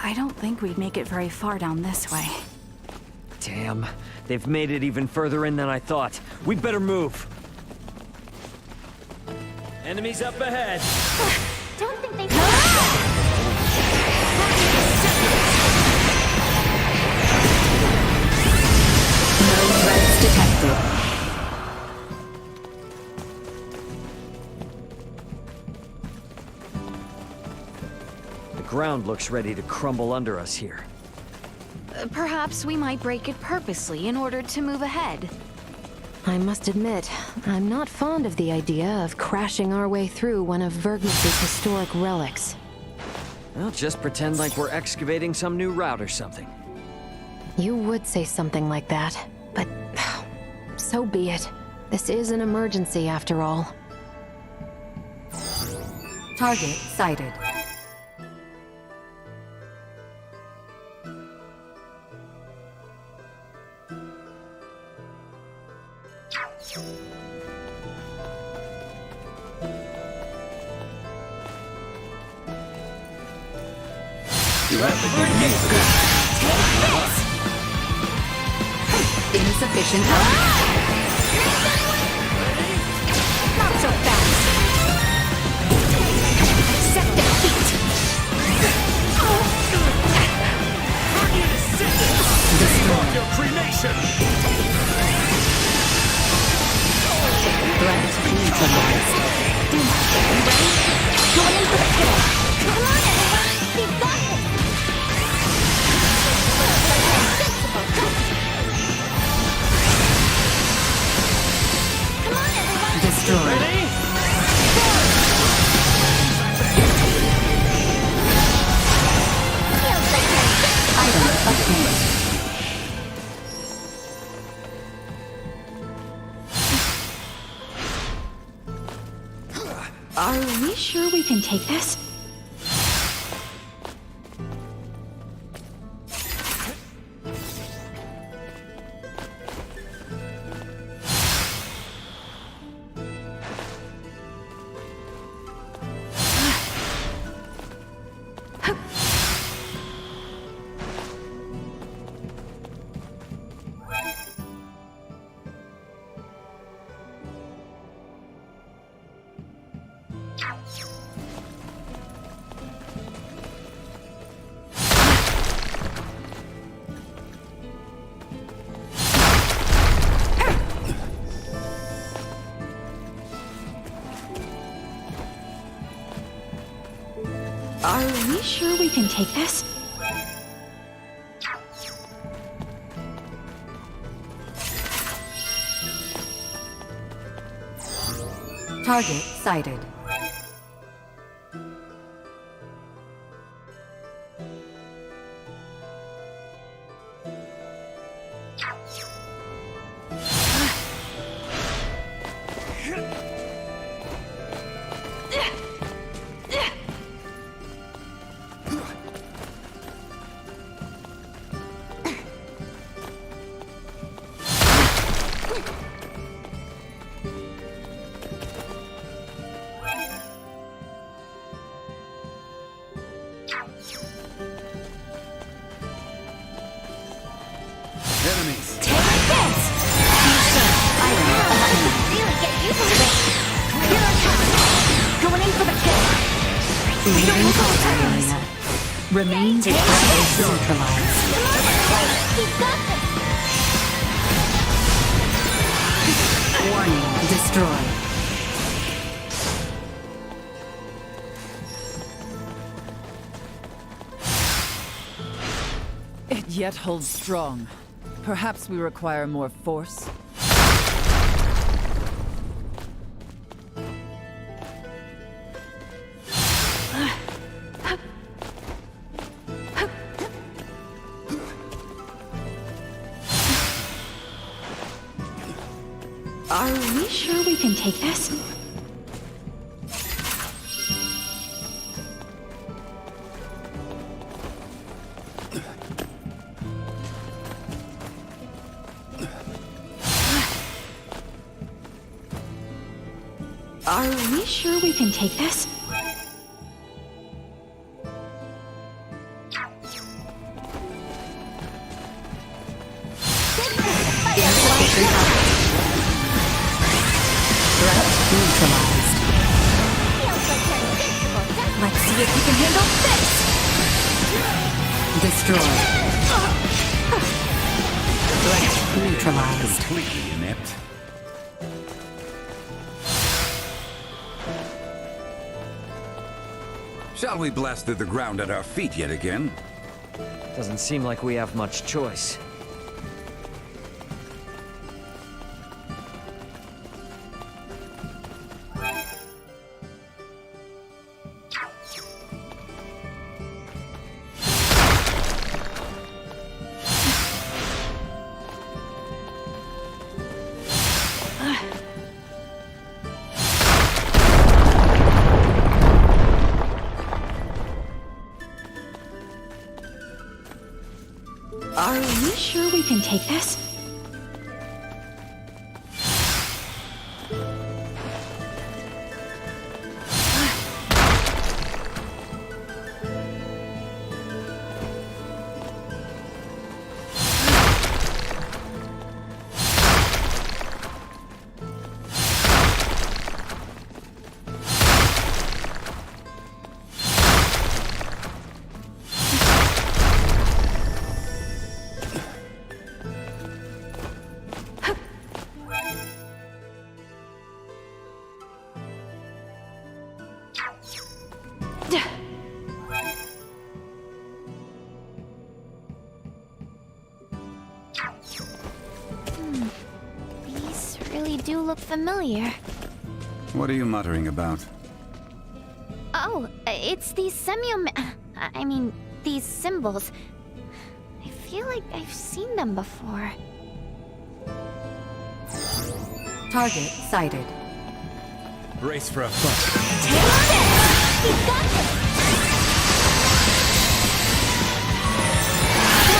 I don't think we'd make it very far down this way. Damn, they've made it even further in than I thought. We'd better move. Enemies up ahead. Don't think they... No threats detected. The ground looks ready to crumble under us here. Perhaps we might break it purposely in order to move ahead. I must admit, I'm not fond of the idea of crashing our way through one of Vergnus' historic relics. Well, just pretend like we're excavating some new route or something. You would say something like that, but so be it. This is an emergency after all. Target sighted. Insufficient help. Not so fast. Set their feet. Destroy your cremation. Threat neutralized. You ready? Going in for the kill. Come on, everyone. We've got this. Destroyed. Item obtained. Are we sure we can take this? Are we sure we can take this? Target sighted. Enemies. Take this! Really get used to this. Here I come. Going in for the kill. Leaving combat area. Remain detected neutralized. We've got this. Warning, destroyed. It yet holds strong. Perhaps we require more force. Are we sure we can take this? Are we sure we can take this? Threat neutralized. Let's see if you can handle this! Destroyed. Threat neutralized. Completely inept. Shall we blast through the ground at our feet yet again? Doesn't seem like we have much choice. Are we sure we can take this? These really do look familiar. What are you muttering about? Oh, it's these I mean, these symbols. I feel like I've seen them before. Target sighted. Brace for a fight.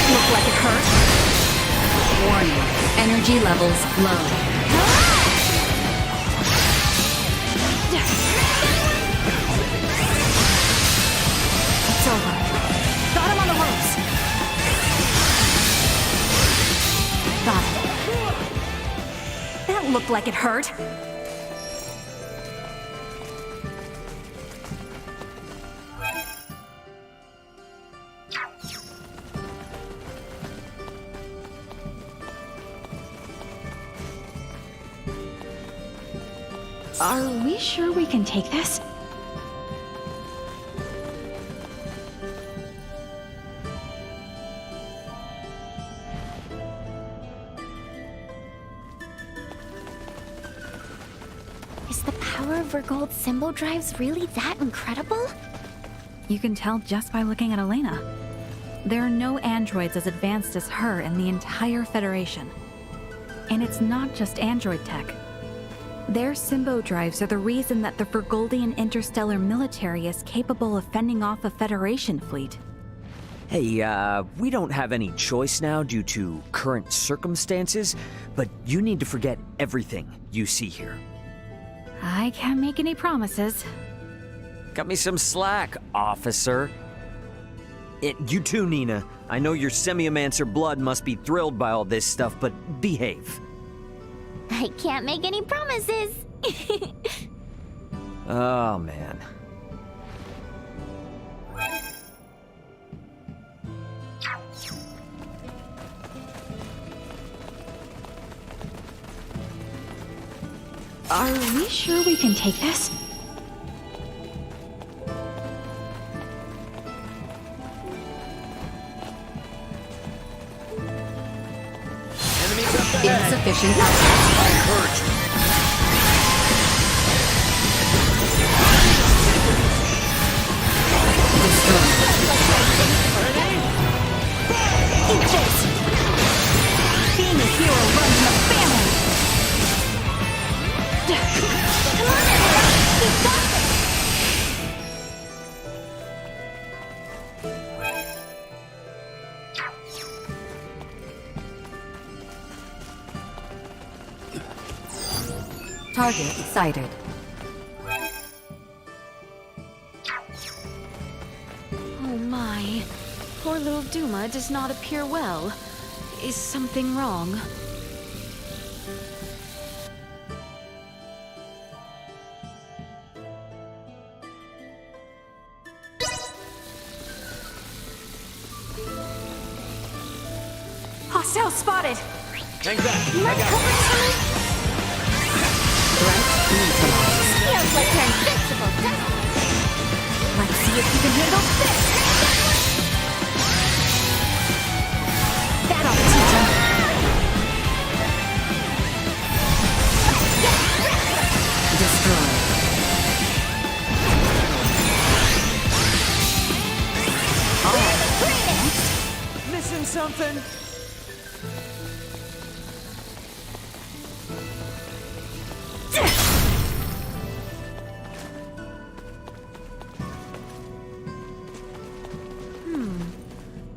Look like it hurt. Warning. Energy levels low. It's over. Got him on the ropes. Got it. That looked like it hurt. Are we sure we can take this? Is the power of Vergold's symbol drives really that incredible? You can tell just by looking at Elena. There are no androids as advanced as her in the entire Federation. And it's not just android tech. Their Symbo drives are the reason that the Vergoldian interstellar military is capable of fending off a Federation fleet. Hey, we don't have any choice now due to current circumstances, but you need to forget everything you see here. I can't make any promises. Cut me some slack, officer. You too, Nina. I know your Semiomancer blood must be thrilled by all this stuff, but behave. I can't make any promises. Oh, man. Are we sure we can take this? Insufficient output. I heard you. Eat this! Being a hero runs in the family! Come on, everyone! We've got this! Target sighted. Duma does not appear well. Is something wrong? Hostile spotted! Hang back! I got it. Threat neutralized. Feels like you're invincible, doesn't it? Let's see if you can handle this! That'll teach him! Destroyed. Missing something?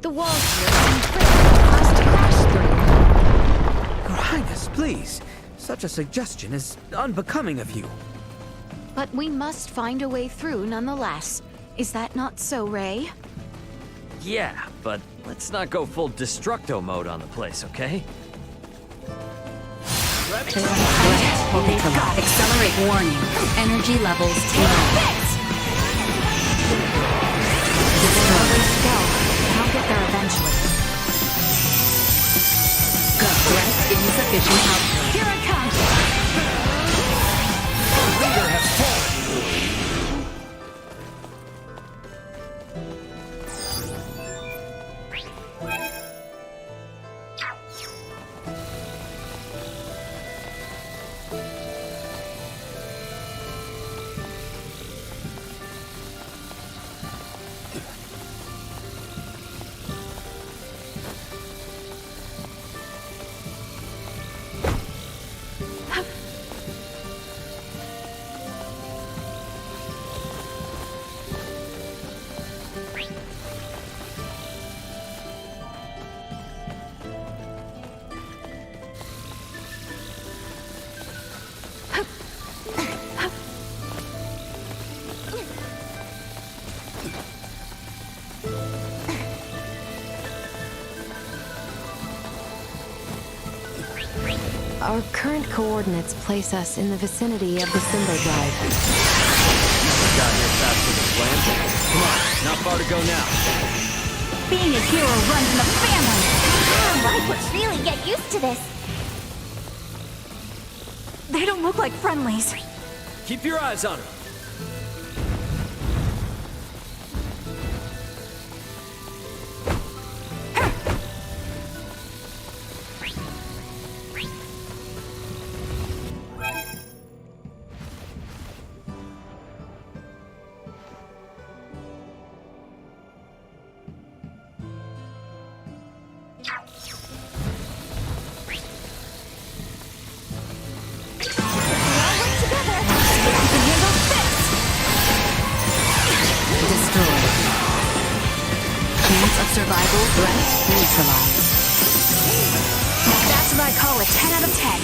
The walls here seem critical for us to crash through. Your Highness, please. Such a suggestion is unbecoming of you. But we must find a way through nonetheless. Is that not so, Ray? Yeah, but let's not go full Destructo mode on the place, okay? Accelerate warning. Energy levels too low. I'll get there eventually. Threat insufficient output. Here I come! The leader has fallen. Our current coordinates place us in the vicinity of the Simbo Drive. Got here faster than planned. Come on, not far to go now. Being a hero runs in the family! I could really get used to this. They don't look like friendlies. Keep your eyes on her. Survival threat neutralized. That's what I call a 10 out of 10.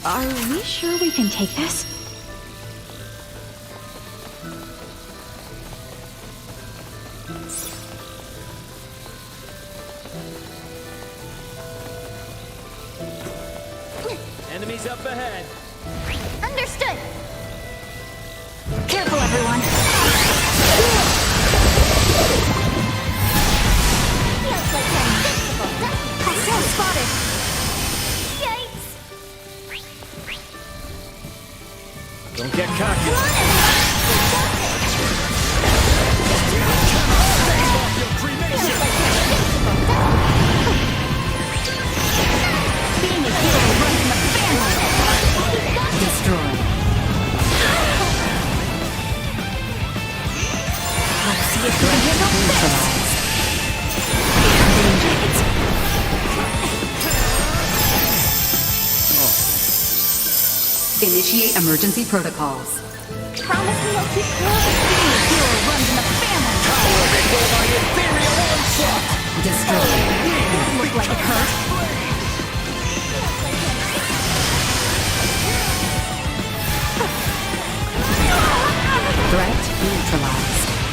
Are we sure we can take this? Enemies up ahead. Understood. Careful, everyone. Feels like you're invincible, doesn't it? Hostile spotted! Yikes! Don't get cocky. Being a hero runs in the family! Destroyed. Let's see if we can handle this! Initiate emergency protocols. Promise me you'll keep cool? Being a hero runs in the family! Destroyed. Look like it hurt. Threat neutralized.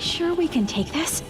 sure we can take this?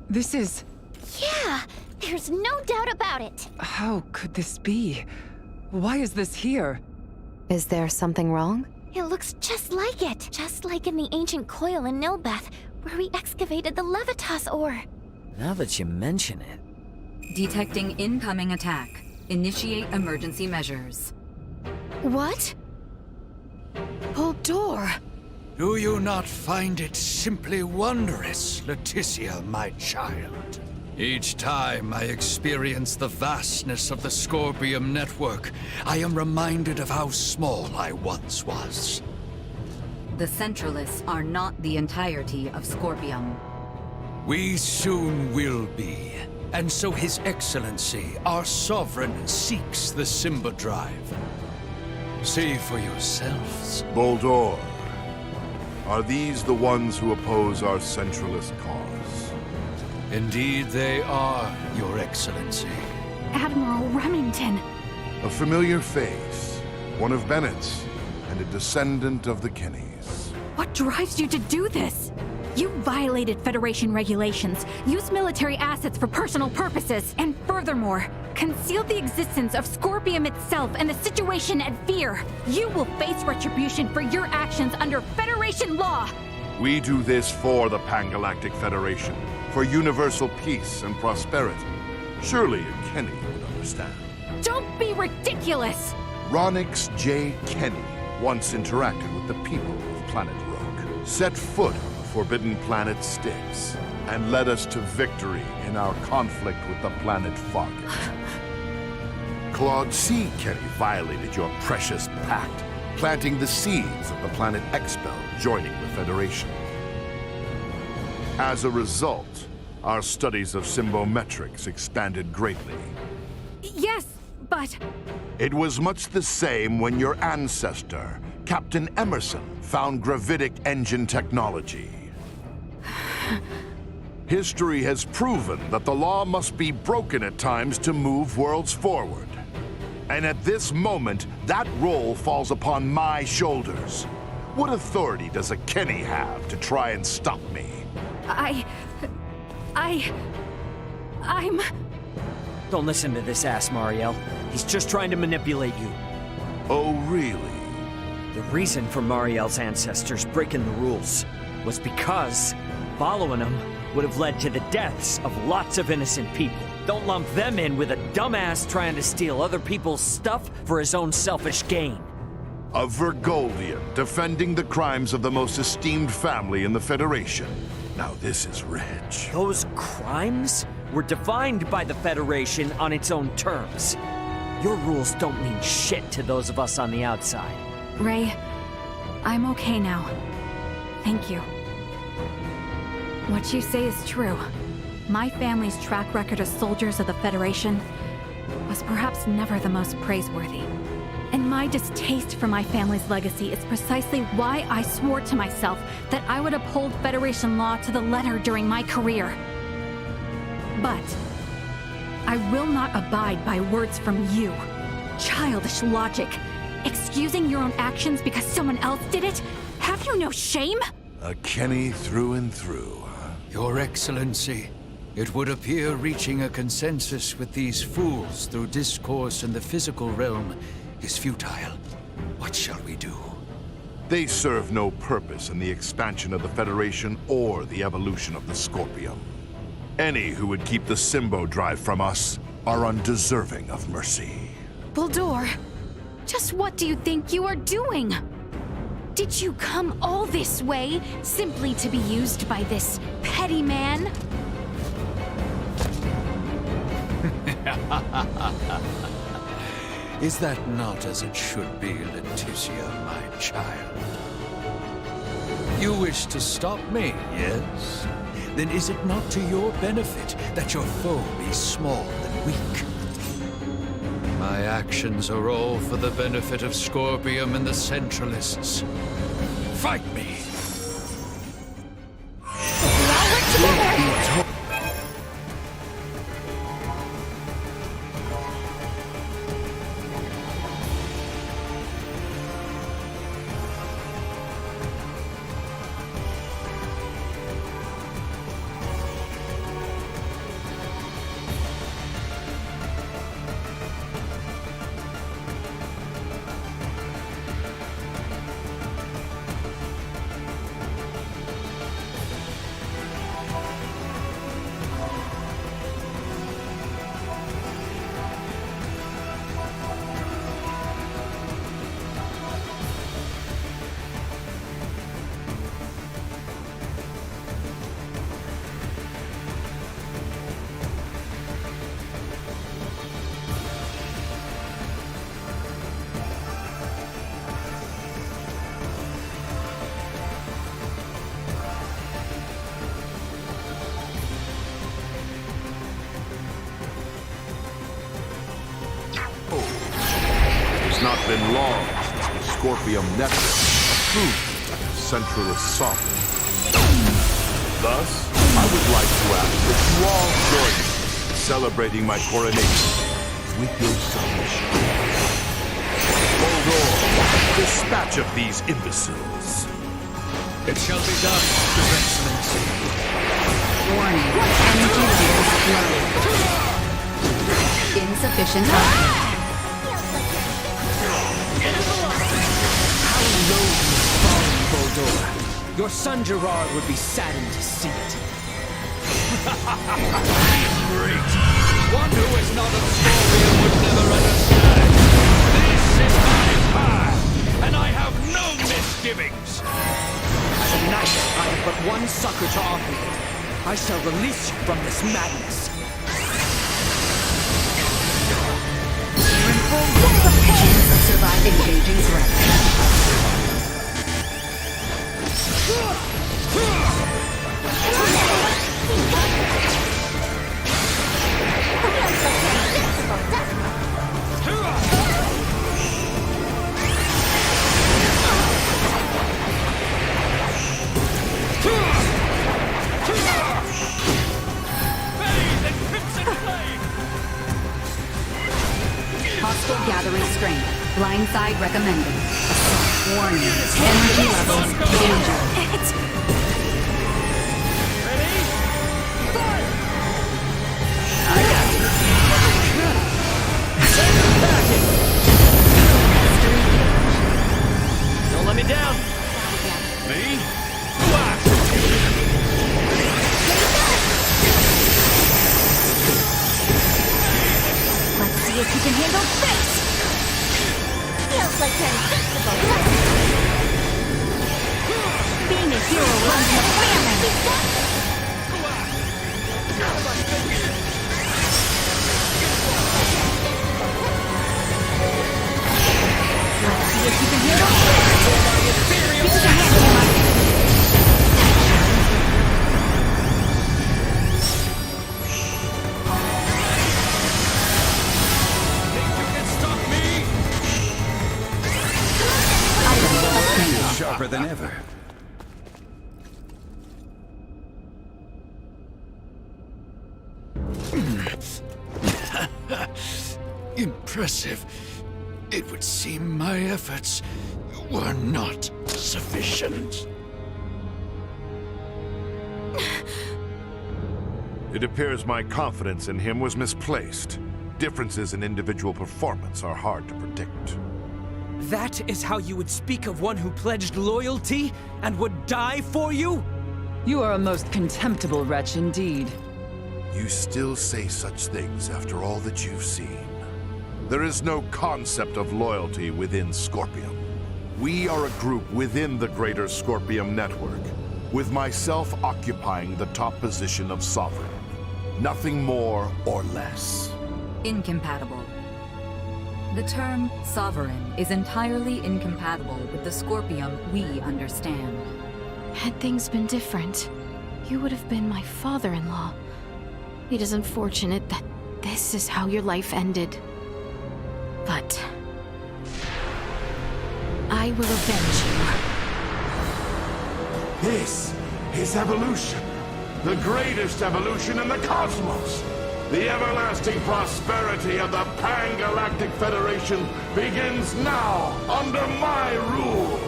This is... Yeah, there's no doubt about it. How could this be? Why is this here? Is there something wrong? It looks just like it. Just like in the ancient coil in Nilbeth, where we excavated the Levitas ore. Now that you mention it... Detecting incoming attack. Initiate emergency measures. What? Ultor! Do you not find it simply wondrous, Leticia, my child? Each time I experience the vastness of the Scorpium network, I am reminded of how small I once was. The Centralists are not the entirety of Scorpium. We soon will be, and so His Excellency, our Sovereign, seeks the Simba Drive. See for yourselves. Boldor. Are these the ones who oppose our centralist cause? Indeed they are, Your Excellency. Admiral Remington! A familiar face, one of Bennett's, and a descendant of the Kennys. What drives you to do this? You violated Federation regulations, used military assets for personal purposes, and furthermore, concealed the existence of Scorpium itself and the situation at Fear. You will face retribution for your actions under Federation law! We do this for the Pangalactic Federation, for universal peace and prosperity. Surely a Kenny would understand. Don't be ridiculous! Ronix J. Kenny once interacted with the people of Planet Rogue, set foot on the Forbidden Planet Styx, and led us to victory in our conflict with the planet Fargate. Claude C. Kenny violated your precious pact, planting the seeds of the planet Expel joining the Federation. As a result, our studies of symbometrics expanded greatly. Yes, but... It was much the same when your ancestor, Captain Emerson, found gravitic engine technology. History has proven that the law must be broken at times to move worlds forward. And at this moment, that role falls upon my shoulders. What authority does a Kenny have to try and stop me? I'm... Don't listen to this ass, Mariel. He's just trying to manipulate you. Oh, really? The reason for Mariel's ancestors breaking the rules was because following them would have led to the deaths of lots of innocent people. Don't lump them in with a dumbass trying to steal other people's stuff for his own selfish gain. A Vergoldian defending the crimes of the most esteemed family in the Federation. Now this is rich. Those crimes were defined by the Federation on its own terms. Your rules don't mean shit to those of us on the outside. Ray, I'm okay now. Thank you. What you say is true. My family's track record as soldiers of the Federation was perhaps never the most praiseworthy. And my distaste for my family's legacy is precisely why I swore to myself that I would uphold Federation law to the letter during my career. But I will not abide by words from you. Childish logic. Excusing your own actions because someone else did it? Have you no shame? A Kenny through and through. Your Excellency, it would appear reaching a consensus with these fools through discourse in the physical realm is futile. What shall we do? They serve no purpose in the expansion of the Federation or the evolution of the Scorpium. Any who would keep the Symbo Drive from us are undeserving of mercy. Buldur, just what do you think you are doing? Did you come all this way simply to be used by this petty man? Is that not as it should be, Leticia, my child? You wish to stop me, yes? Then is it not to your benefit that your foe be small and weak? My actions are all for the benefit of Scorpium and the Centralists. Fight me! Not been long since the Scorpium Network proved Centralist sovereign. Thus, I would like to ask that you all join me in celebrating my coronation with your submission. Buldur, dispatch of these imbeciles. It shall be done, Your Excellency. Warning, energy levels low. Insufficient output. Buldur. Your son Gerard would be saddened to see it. Great! One who is not a Scorpion would never understand. This is my path, and I have no misgivings. Tonight, I have but one succor to offer you. I shall release you from this madness. Chance of surviving engaging threat. Hostile gathering strength. Blindside recommended. Warning. Energy levels danger. Don't let me down. Me? Let's see if you can handle this! Feels like you're invincible. Being a hero runs in the family. Sharper than ever. Impressive. It would seem my efforts were not sufficient. It appears my confidence in him was misplaced. Differences in individual performance are hard to predict. That is how you would speak of one who pledged loyalty and would die for you? You are a most contemptible wretch indeed. You still say such things after all that you've seen. There is no concept of loyalty within Scorpium. We are a group within the greater Scorpium network, with myself occupying the top position of Sovereign. Nothing more or less. Incompatible. The term Sovereign is entirely incompatible with the Scorpium we understand. Had things been different, you would have been my father-in-law. It is unfortunate that this is how your life ended. But I will avenge you. This is evolution. The greatest evolution in the cosmos. The everlasting prosperity of the Pan-Galactic Federation begins now, under my rule.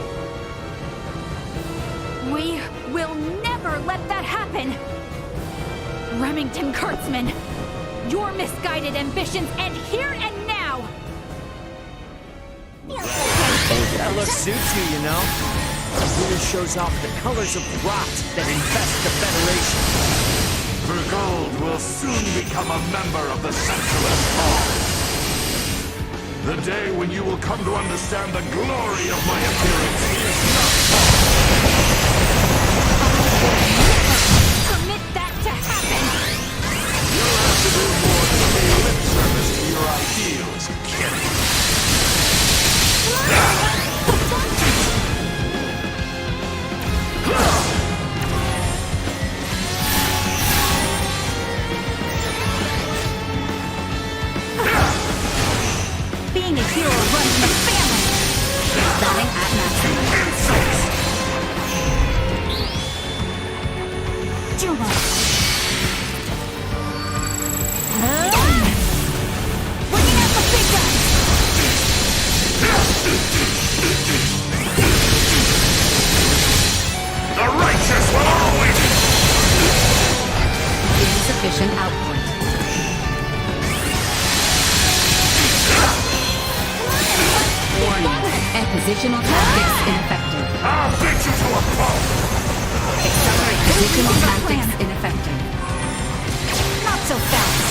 We will never let that happen! Remington Kurtzman, your misguided ambitions end here and now! That look suits you, you know? It really shows off the colors of rot that infest the Federation. Vergold will soon become a member of the Centralist Hall. The day when you will come to understand the glory of my appearance is not far. Permit that to happen! You'll have to do more than pay lip service to your ideals, Kenny. Being a hero runs in the family! Starting at maximum. Juma! Bringing out the big guns! The righteous will always... Insufficient output. Warning. Positional tactics ineffective. I'll beat you to a pulp! Accelerate positional tactics ineffective. Not so fast!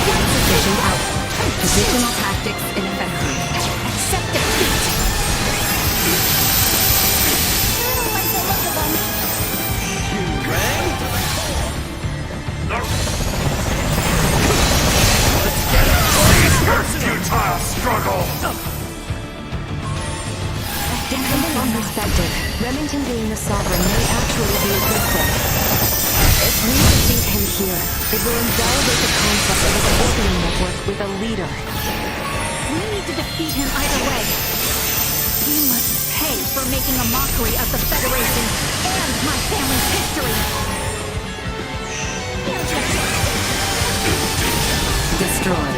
Insufficient output. Positional tactics ineffective. Accept defeat! Futile struggle! Depending on perspective, Remington being the Sovereign may actually be a good thing. If we defeat him here, it will invalidate the concept of a Scorpion network with a leader. We need to defeat him either way. He must pay for making a mockery of the Federation and my family's history. Destroyed.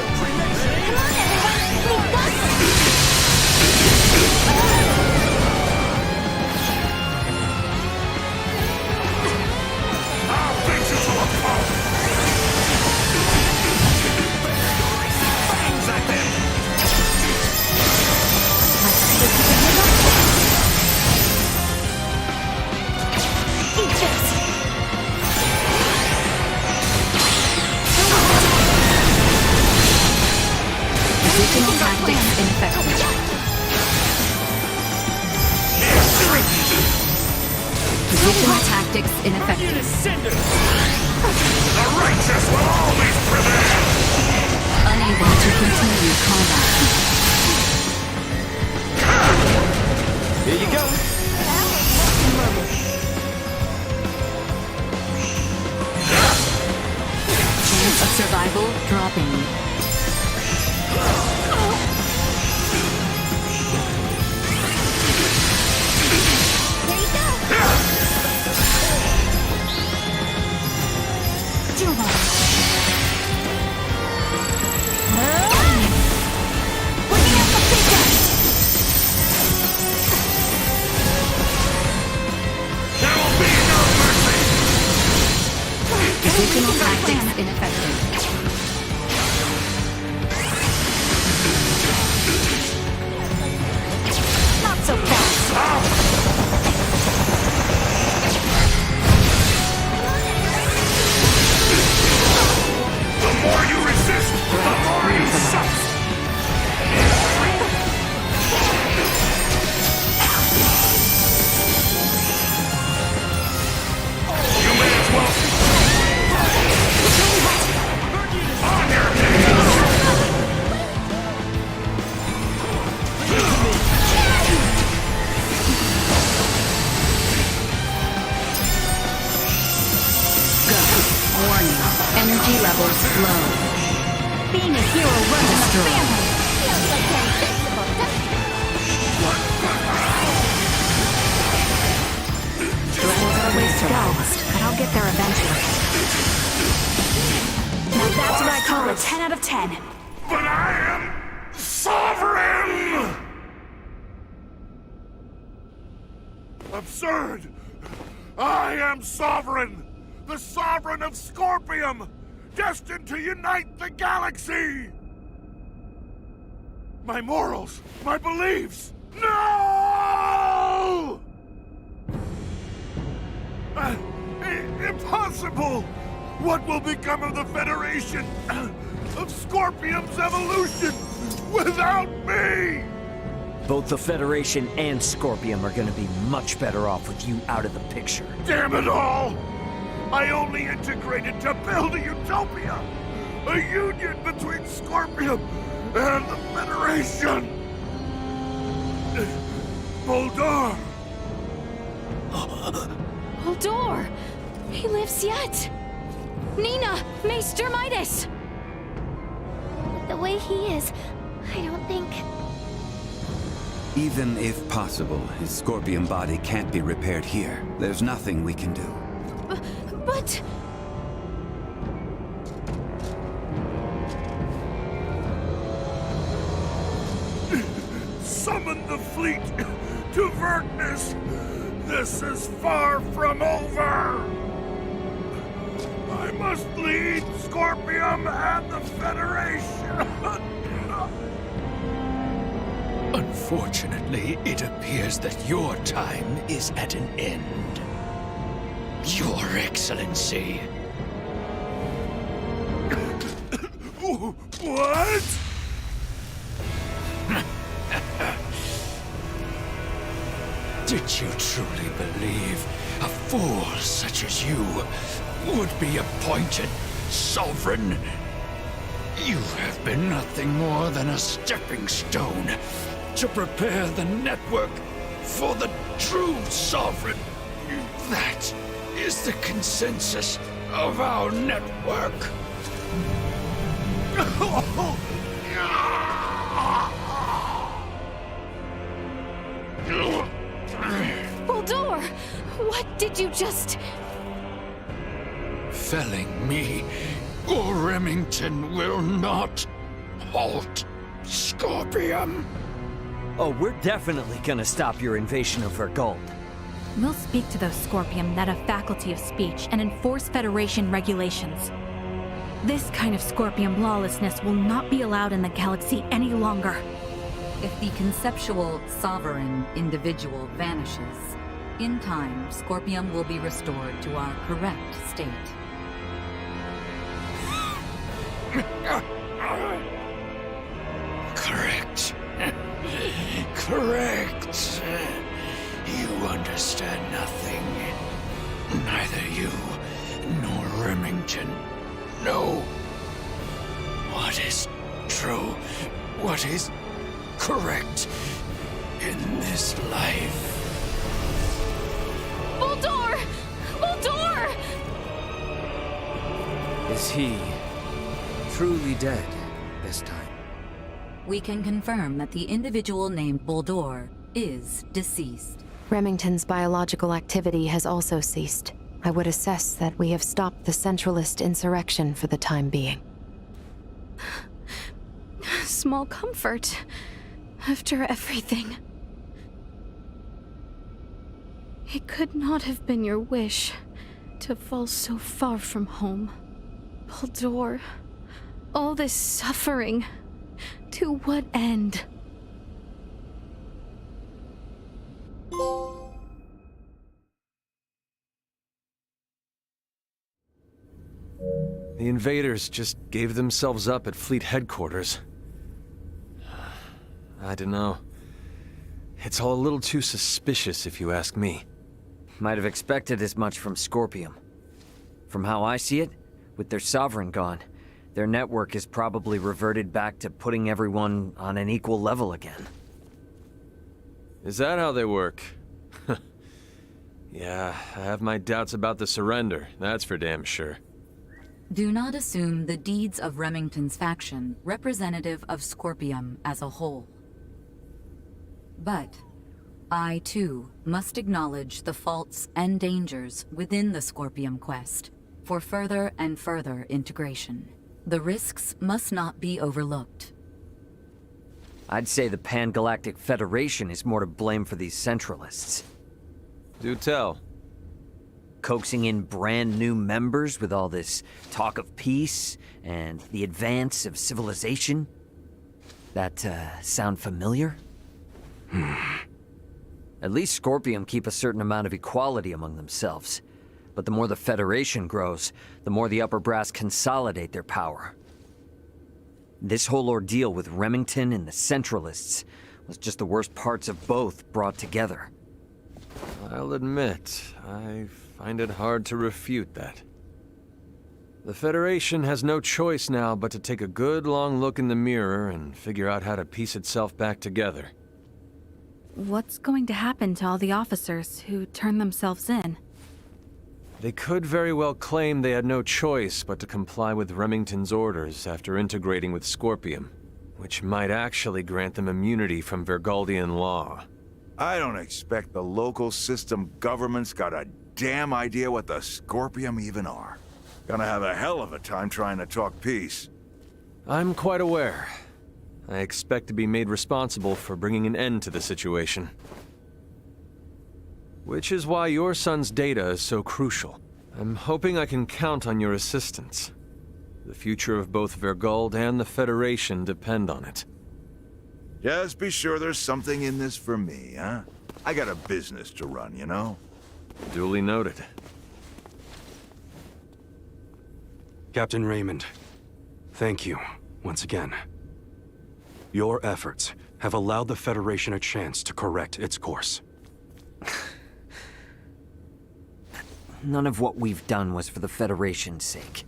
I'll beat you to a pulp! Fangs at them! Eat this! Positional tactics Original tactics ineffective. The righteous will always prevail! Unable to continue combat. Here you go. Chance of survival dropping. Additional tactics ineffective. Not so fast. The more you resist, the more you suffer! You may as well... On your knees! Warning. Energy levels low. Being a hero runs in the family. Feels like they're invincible, doesn't it? Still got a ways to go, but I'll get there eventually. Now that's what I call a 10 out of 10. But I am sovereign! Absurd! I am sovereign! The sovereign of Scorpium! Destined to unite the galaxy! My morals, my beliefs! No! Impossible! What will become of the Federation? Of Scorpium's evolution? Without me! Both the Federation and Scorpium are gonna be much better off with you out of the picture. Damn it all! I only integrated to build a utopia! A union between Scorpium and the Federation! Boldor! Boldor! He lives yet! Nina! Maester Midas! The way he is, I don't think... Even if possible, his Scorpion body can't be repaired here. There's nothing we can do. But... Summon the fleet to Verkness! This is far from over! I must lead Scorpium and the Federation! Unfortunately, it appears that your time is at an end. Your Excellency. What? Did you truly believe a fool such as you would be appointed sovereign? You have been nothing more than a stepping stone to prepare the network for the true sovereign. That is the consensus of our network. Boldor! What did you just... Felling me or Remington will not halt Scorpium. Oh, we're definitely gonna stop your invasion of Vergold. We'll speak to those Scorpium that have faculty of speech and enforce Federation regulations. This kind of Scorpium lawlessness will not be allowed in the galaxy any longer. If the conceptual sovereign individual vanishes, in time, Scorpium will be restored to our correct state. Correct. Correct. You understand nothing. Neither you nor Remington know what is true, what is correct in this life. Bulldor! Bulldor! Is he truly dead this time? We can confirm that the individual named Bulldor is deceased. Remington's biological activity has also ceased. I would assess that we have stopped the Centralist insurrection for the time being. Small comfort after everything. It could not have been your wish to fall so far from home. Bulldor, all this suffering, to what end? The invaders just gave themselves up at Fleet headquarters. I don't know. It's all a little too suspicious, if you ask me. Might have expected as much from Scorpium. From how I see it, with their sovereign gone, their network is probably reverted back to putting everyone on an equal level again. Is that how they work? Yeah, I have my doubts about the surrender, that's for damn sure. Do not assume the deeds of Remington's faction representative of Scorpium as a whole. But I, too, must acknowledge the faults and dangers within the Scorpium quest for further and further integration. The risks must not be overlooked. I'd say the Pan-Galactic Federation is more to blame for these Centralists. Do tell. Coaxing in brand new members with all this talk of peace and the advance of civilization? That, sound familiar? At least Scorpium keep a certain amount of equality among themselves. But the more the Federation grows, the more the upper brass consolidate their power. This whole ordeal with Remington and the Centralists was just the worst parts of both brought together. I'll admit, I find it hard to refute that. The Federation has no choice now but to take a good long look in the mirror and figure out how to piece itself back together. What's going to happen to all the officers who turned themselves in? They could very well claim they had no choice but to comply with Remington's orders after integrating with Scorpium, which might actually grant them immunity from Vergoldian law. I don't expect the local system government's got a damn idea what the Scorpium even are. Gonna have a hell of a time trying to talk peace. I'm quite aware. I expect to be made responsible for bringing an end to the situation. Which is why your son's data is so crucial. I'm hoping I can count on your assistance. The future of both Vergold and the Federation depend on it. Just be sure there's something in this for me, huh? I got a business to run, you know? Duly noted. Captain Raymond, thank you once again. Your efforts have allowed the Federation a chance to correct its course. None of what we've done was for the Federation's sake.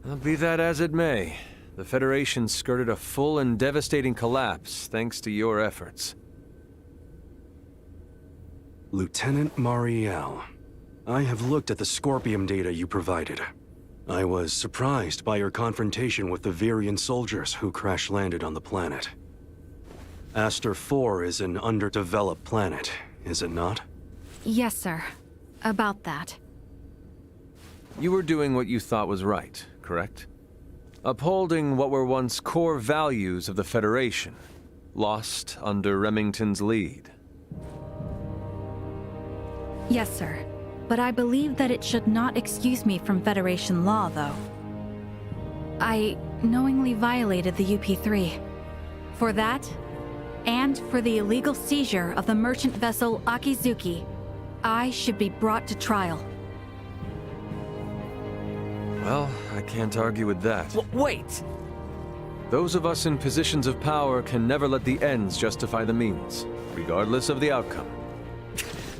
Well, be that as it may, the Federation skirted a full and devastating collapse thanks to your efforts. Lieutenant Mariel, I have looked at the Scorpium data you provided. I was surprised by your confrontation with the Virian soldiers who crash-landed on the planet. Aster 4 is an underdeveloped planet, is it not? Yes, sir. About that. You were doing what you thought was right, correct? Upholding what were once core values of the Federation, lost under Remington's lead. Yes, sir. But I believe that it should not excuse me from Federation law, though. I knowingly violated the UP-3. For that, and for the illegal seizure of the merchant vessel Akizuki, I should be brought to trial. Well, I can't argue with that. Wait! Those of us in positions of power can never let the ends justify the means, regardless of the outcome.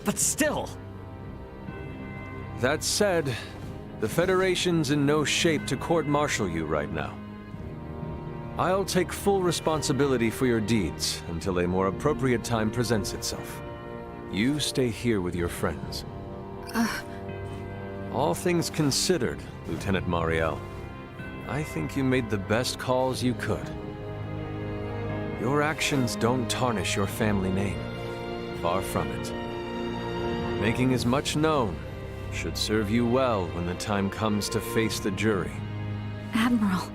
But still! That said, the Federation's in no shape to court-martial you right now. I'll take full responsibility for your deeds until a more appropriate time presents itself. You stay here with your friends. All things considered, Lieutenant Mariel, I think you made the best calls you could. Your actions don't tarnish your family name. Far from it. Making as much known should serve you well when the time comes to face the jury. Admiral.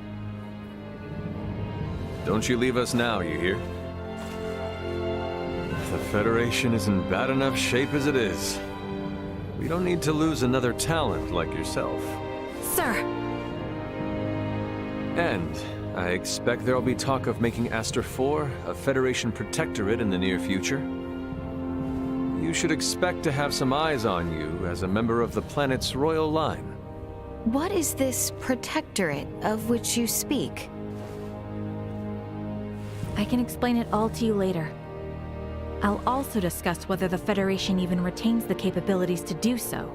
Don't you leave us now, you hear? The Federation is in bad enough shape as it is. We don't need to lose another talent like yourself. Sir! And I expect there'll be talk of making Aster IV a Federation protectorate in the near future. You should expect to have some eyes on you as a member of the planet's royal line. What is this protectorate of which you speak? I can explain it all to you later. I'll also discuss whether the Federation even retains the capabilities to do so.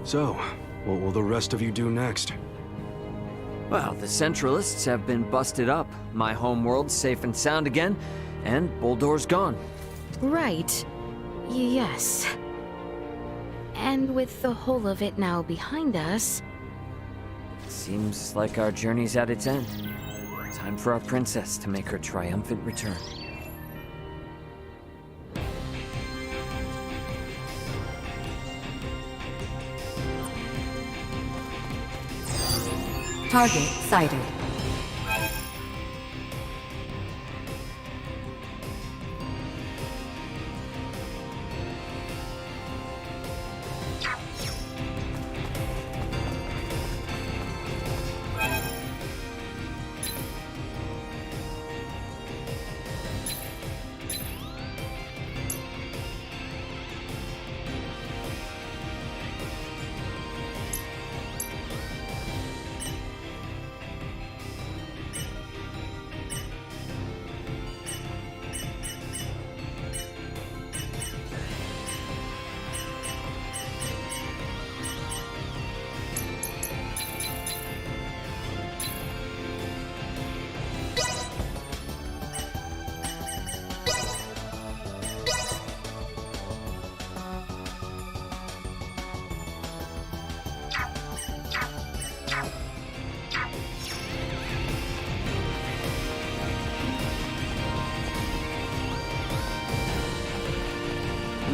So, what will the rest of you do next? Well, the Centralists have been busted up. My homeworld's safe and sound again, and Buldor's gone. Right. Yes. And with the whole of it now behind us... Seems like our journey's at its end. Time for our princess to make her triumphant return. Target sighted.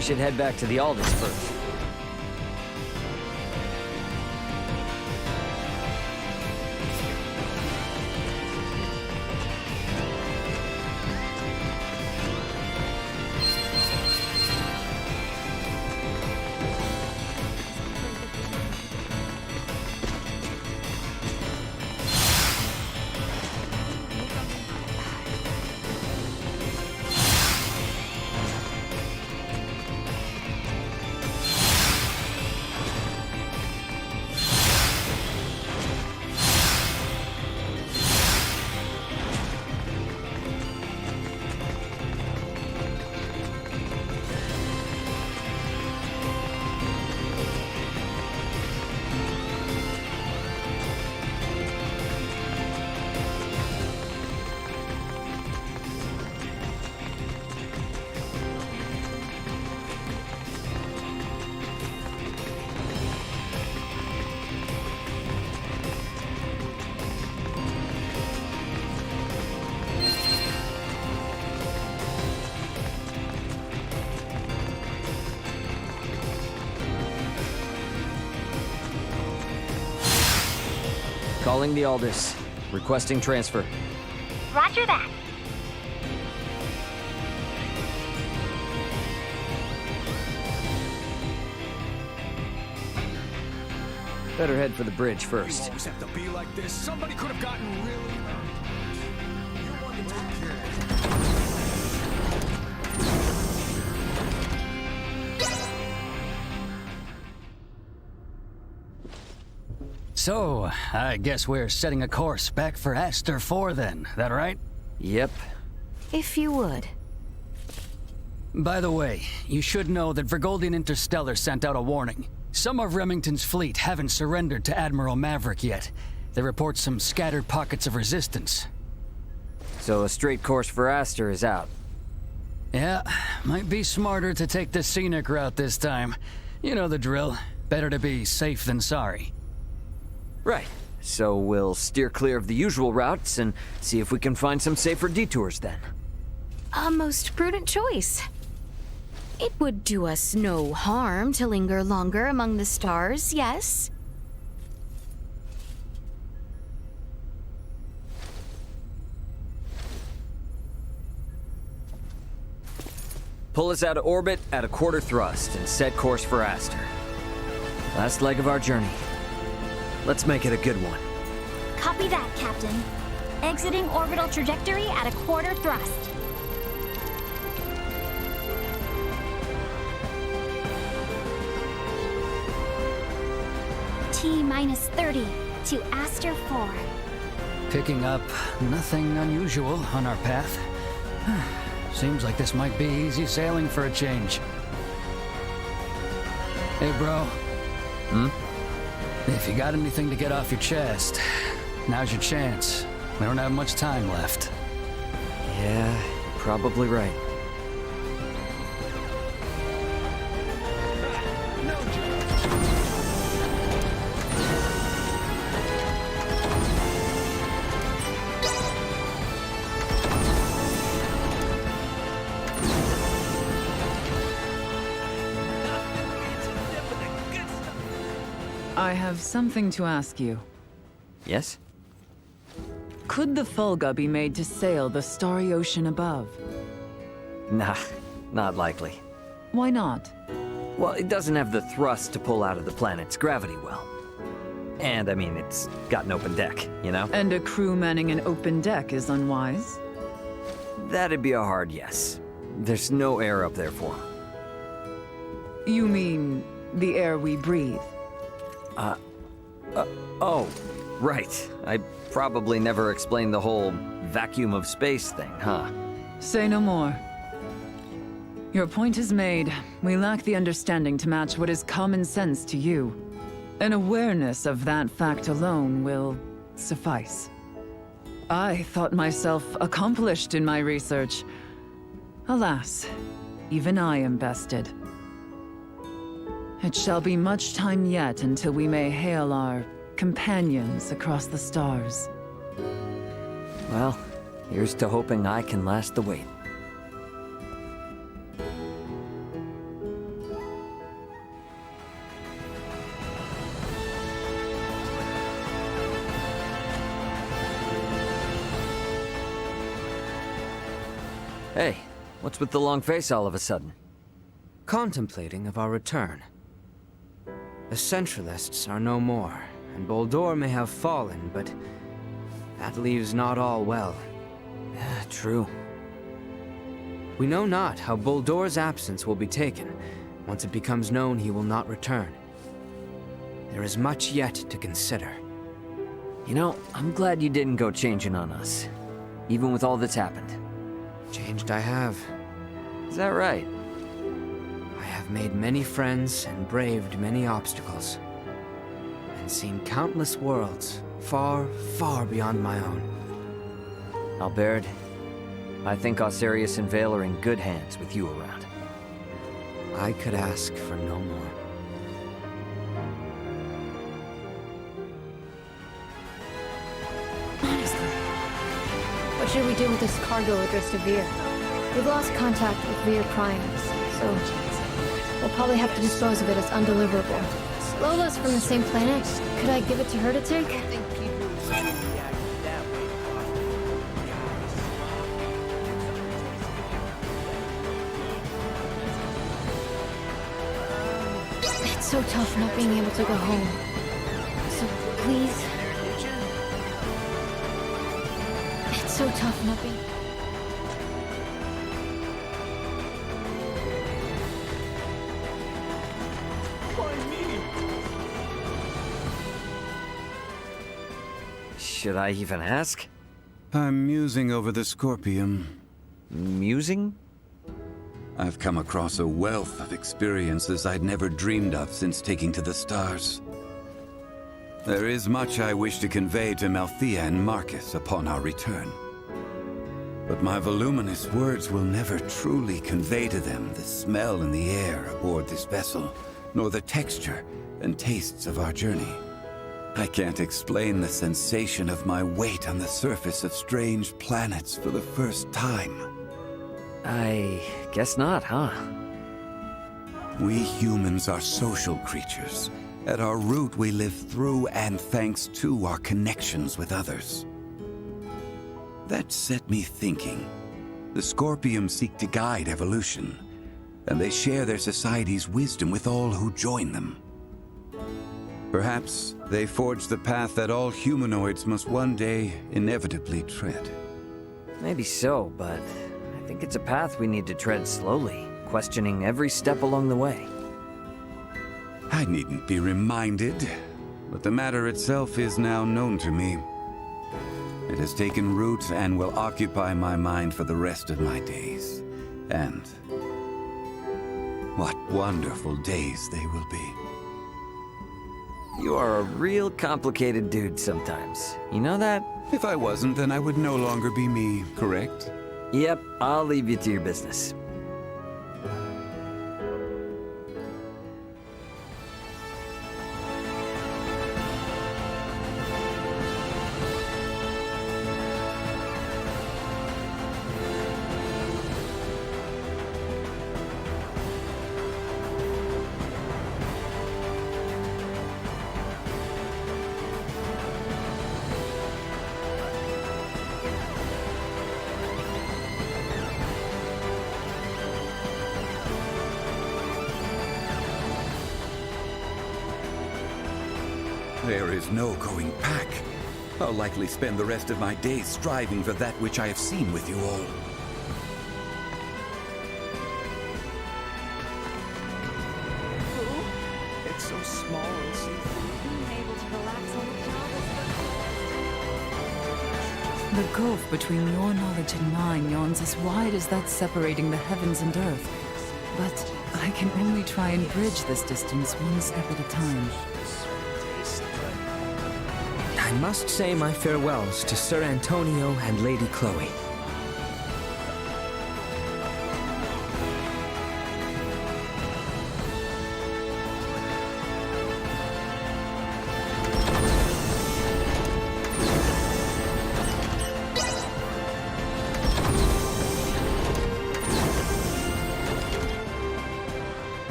We should head back to the Aldous first. Calling the Aldous. Requesting transfer. Roger that. Better head for the bridge first. You always have to be like this. Somebody could have gotten really hurt. You want to take care So, I guess we're setting a course back for Aster IV then, that right? Yep. If you would. By the way, you should know that Vergoldian Interstellar sent out a warning. Some of Remington's fleet haven't surrendered to Admiral Maverick yet. They report some scattered pockets of resistance. So a straight course for Aster is out. Yeah, might be smarter to take the scenic route this time. You know the drill. Better to be safe than sorry. Right. So we'll steer clear of the usual routes and see if we can find some safer detours then. A most prudent choice. It would do us no harm to linger longer among the stars, yes? Pull us out of orbit at a quarter thrust and set course for Aster. Last leg of our journey. Let's make it a good one. Copy that, Captain. Exiting orbital trajectory at a quarter thrust. T-minus 30 to Aster 4. Picking up nothing unusual on our path. Seems like this might be easy sailing for a change. Hey, bro. If you got anything to get off your chest, now's your chance. We don't have much time left. Yeah, you're probably right. I have something to ask you. Yes? Could the Fulga be made to sail the starry ocean above? Nah, not likely. Why not? Well, it doesn't have the thrust to pull out of the planet's gravity well. And, I mean, it's got an open deck, you know? And a crew manning an open deck is unwise? That'd be a hard yes. There's no air up there for 'em. You mean the air we breathe? Oh, right. I probably never explained the whole vacuum of space thing, huh? Say no more. Your point is made. We lack the understanding to match what is common sense to you. An awareness of that fact alone will suffice. I thought myself accomplished in my research. Alas, even I am bested. It shall be much time yet until we may hail our companions across the stars. Well, here's to hoping I can last the wait. Hey, what's with the long face all of a sudden? Contemplating of our return. The Centralists are no more, and Boldore may have fallen, but that leaves not all well. True. We know not how Boldore's absence will be taken. Once it becomes known he will not return. There is much yet to consider. You know, I'm glad you didn't go changing on us, even with all that's happened. Changed I have. Is that right? I have made many friends and braved many obstacles. And seen countless worlds, far, far beyond my own. Albert, I think Osarius and Vale are in good hands with you around. I could ask for no more. Honestly, what should we do with this cargo addressed to Veer? We've lost contact with Veer Primes, so we'll probably have to dispose of it as undeliverable. Lola's from the same planet. Could I give it to her to take? It's so tough not being able to go home. So please. It's so tough not being. Should I even ask? I'm musing over the Scorpium. Musing? I've come across a wealth of experiences I'd never dreamed of since taking to the stars. There is much I wish to convey to Malthea and Marcus upon our return. But my voluminous words will never truly convey to them the smell in the air aboard this vessel, nor the texture and tastes of our journey. I can't explain the sensation of my weight on the surface of strange planets for the first time. I guess not, huh? We humans are social creatures. At our root, we live through and thanks to our connections with others. That set me thinking. The Scorpium seek to guide evolution, and they share their society's wisdom with all who join them. Perhaps they forge the path that all humanoids must one day inevitably tread. Maybe so, but I think it's a path we need to tread slowly, questioning every step along the way. I needn't be reminded, but the matter itself is now known to me. It has taken root and will occupy my mind for the rest of my days. And what wonderful days they will be. You are a real complicated dude sometimes. You know that? If I wasn't, then I would no longer be me, correct? Yep, I'll leave you to your business. There is no going back. I'll likely spend the rest of my days striving for that which I have seen with you all. It's so small and see-through. Being able to relax on the job The gulf between your knowledge and mine yawns as wide as that separating the heavens and earth. But I can only try and bridge this distance one step at a time. I must say my farewells to Sir Antonio and Lady Chloe.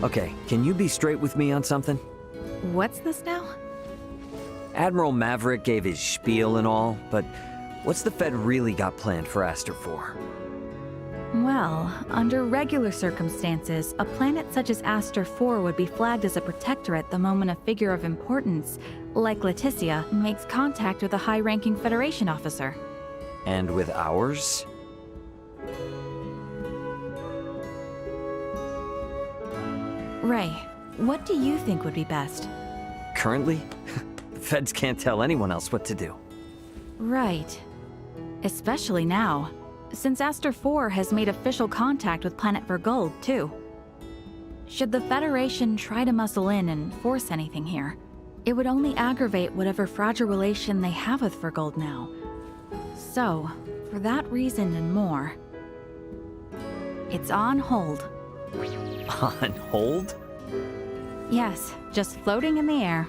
Okay, can you be straight with me on something? What's this now? Admiral Maverick gave his spiel and all, but what's the Fed really got planned for Aster 4? Well, under regular circumstances, a planet such as Aster 4 would be flagged as a protectorate the moment a figure of importance, like Leticia, makes contact with a high-ranking Federation officer. And with ours? Ray, what do you think would be best? Currently? The Feds can't tell anyone else what to do. Right. Especially now, since Aster 4 has made official contact with planet Vergold, too. Should the Federation try to muscle in and force anything here, it would only aggravate whatever fragile relation they have with Vergold now. So, for that reason and more, it's on hold. On hold? Yes, just floating in the air.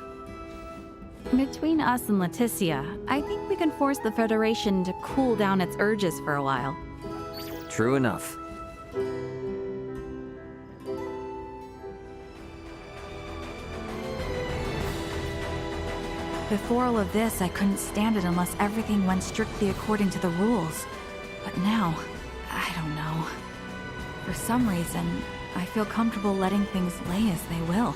Between us and Leticia, I think we can force the Federation to cool down its urges for a while. True enough. Before all of this, I couldn't stand it unless everything went strictly according to the rules. But now, I don't know. For some reason, I feel comfortable letting things lay as they will.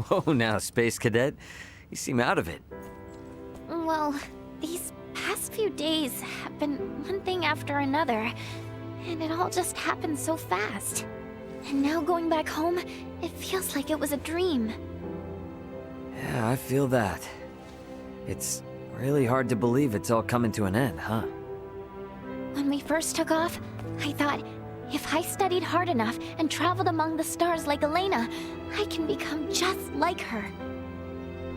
Whoa now, Space Cadet. You seem out of it. Well, these past few days have been one thing after another, and it all just happened so fast. And now going back home, it feels like it was a dream. Yeah, I feel that. It's really hard to believe it's all coming to an end, huh? When we first took off, I thought, if I studied hard enough and traveled among the stars like Elena, I can become just like her.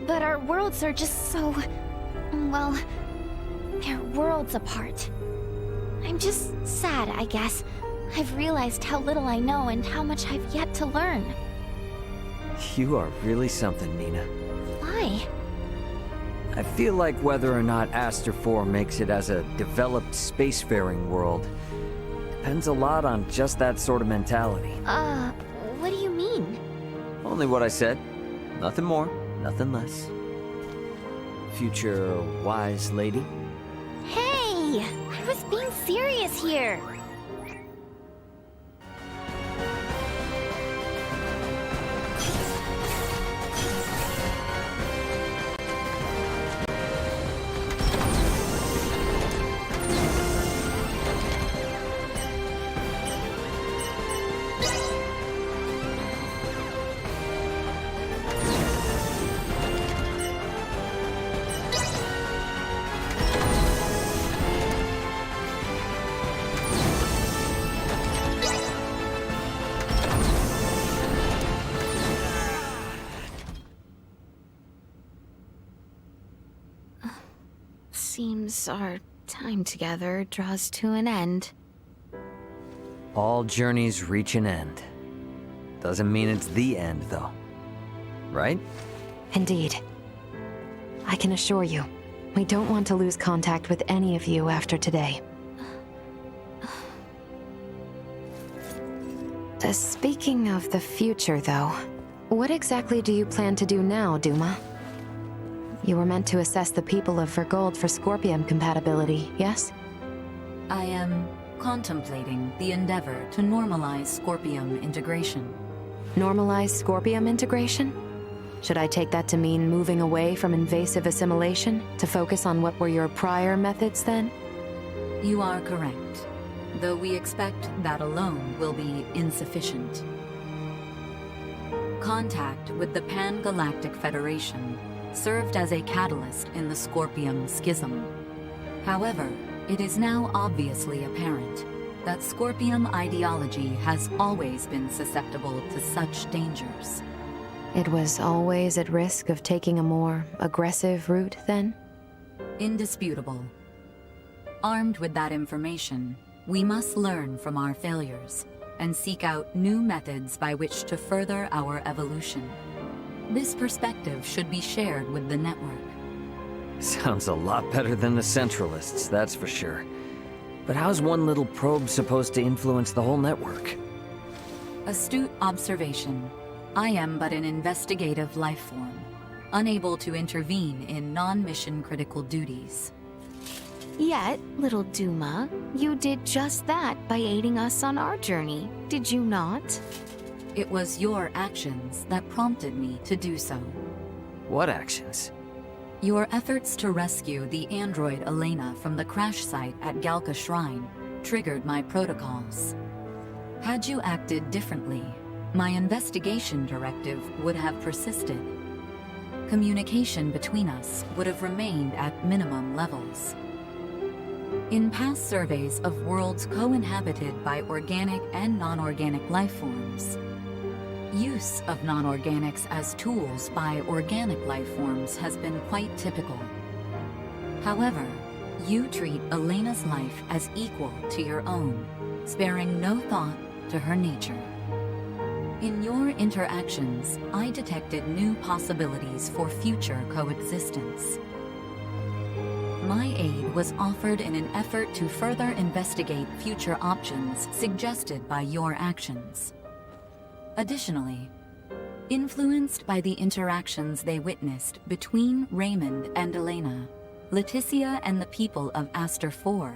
But our worlds are just so... well, they're worlds apart. I'm just sad, I guess. I've realized how little I know and how much I've yet to learn. You are really something, Nina. Why? I feel like whether or not Aster 4 makes it as a developed spacefaring world depends a lot on just that sort of mentality. What do you mean? Only what I said. Nothing more, nothing less. Future wise lady? Hey! I was being serious here! Seems our time together draws to an end. All journeys reach an end. Doesn't mean it's the end, though. Right? Indeed. I can assure you, we don't want to lose contact with any of you after today. Speaking of the future, though, what exactly do you plan to do now, Duma? You were meant to assess the people of Vergold for Scorpium compatibility, yes? I am contemplating the endeavor to normalize Scorpium integration. Normalize Scorpium integration? Should I take that to mean moving away from invasive assimilation to focus on what were your prior methods then? You are correct, though we expect that alone will be insufficient. Contact with the Pan-Galactic Federation served as a catalyst in the Scorpium schism. However, it is now obviously apparent that Scorpium ideology has always been susceptible to such dangers. It was always at risk of taking a more aggressive route, then? Indisputable. Armed with that information, we must learn from our failures and seek out new methods by which to further our evolution. This perspective should be shared with the network. Sounds a lot better than the Centralists, that's for sure. But how's one little probe supposed to influence the whole network? Astute observation. I am but an investigative life form, unable to intervene in non-mission critical duties. Yet, little Duma, you did just that by aiding us on our journey, did you not? It was your actions that prompted me to do so. What actions? Your efforts to rescue the android Elena from the crash site at Galka Shrine triggered my protocols. Had you acted differently, my investigation directive would have persisted. Communication between us would have remained at minimum levels. In past surveys of worlds co-inhabited by organic and non-organic life forms, use of non-organics as tools by organic life forms has been quite typical. However, you treat Elena's life as equal to your own, sparing no thought to her nature. In your interactions, I detected new possibilities for future coexistence. My aid was offered in an effort to further investigate future options suggested by your actions. Additionally, influenced by the interactions they witnessed between Raymond and Elena, Leticia and the people of Aster 4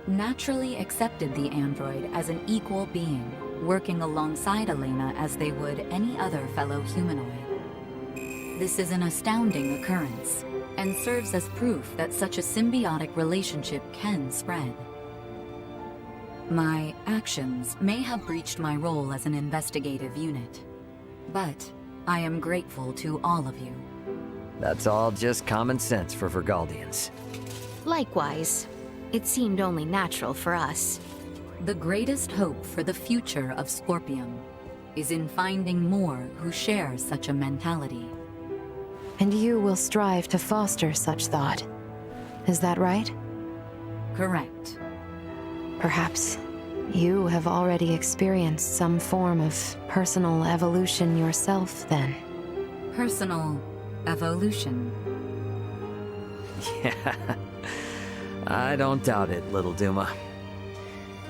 naturally accepted the android as an equal being, working alongside Elena as they would any other fellow humanoid. This is an astounding occurrence, and serves as proof that such a symbiotic relationship can spread. My actions may have breached my role as an investigative unit, but I am grateful to all of you. That's all just common sense for Vergaldians. Likewise. It seemed only natural for us. The greatest hope for the future of Scorpium is in finding more who share such a mentality. And you will strive to foster such thought. Is that right? Correct. Perhaps you have already experienced some form of personal evolution yourself, then. Personal evolution. Yeah. I don't doubt it, little Duma.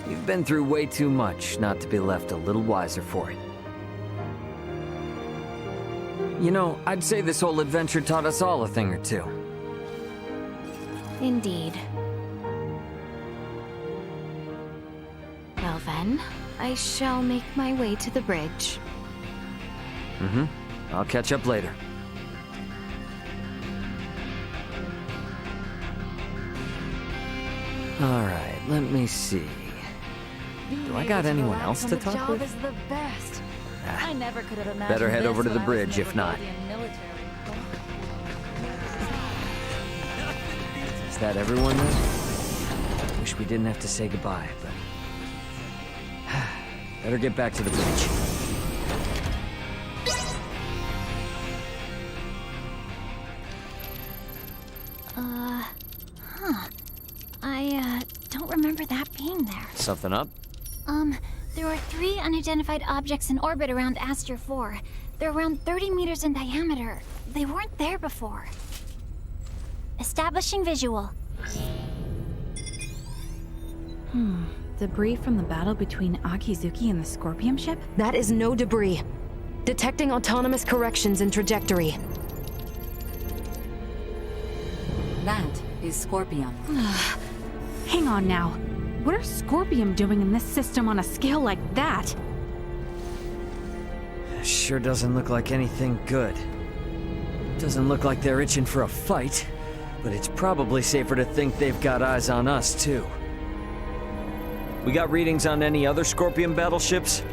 You've been through way too much not to be left a little wiser for it. You know, I'd say this whole adventure taught us all a thing or two. Indeed. Well then, I shall make my way to the bridge. Mm-hmm. I'll catch up later. Alright, let me see. Do I got anyone else to talk with? Is the best. Ah, I never could have imagined better head this over to when the I was in bridge, if not. Vergoldian military. Is that everyone then? Wish we didn't have to say goodbye, but... better get back to the bridge. I don't remember that being there. Something up? There are 3 unidentified objects in orbit around Aster 4. They're around 30 meters in diameter. They weren't there before. Establishing visual. Debris from the battle between Akizuki and the Scorpium ship? That is no debris. Detecting autonomous corrections in trajectory. That is Scorpium. Hang on now. What are Scorpium doing in this system on a scale like that? Sure doesn't look like anything good. Doesn't look like they're itching for a fight, but it's probably safer to think they've got eyes on us, too. We got readings on any other Scorpion battleships?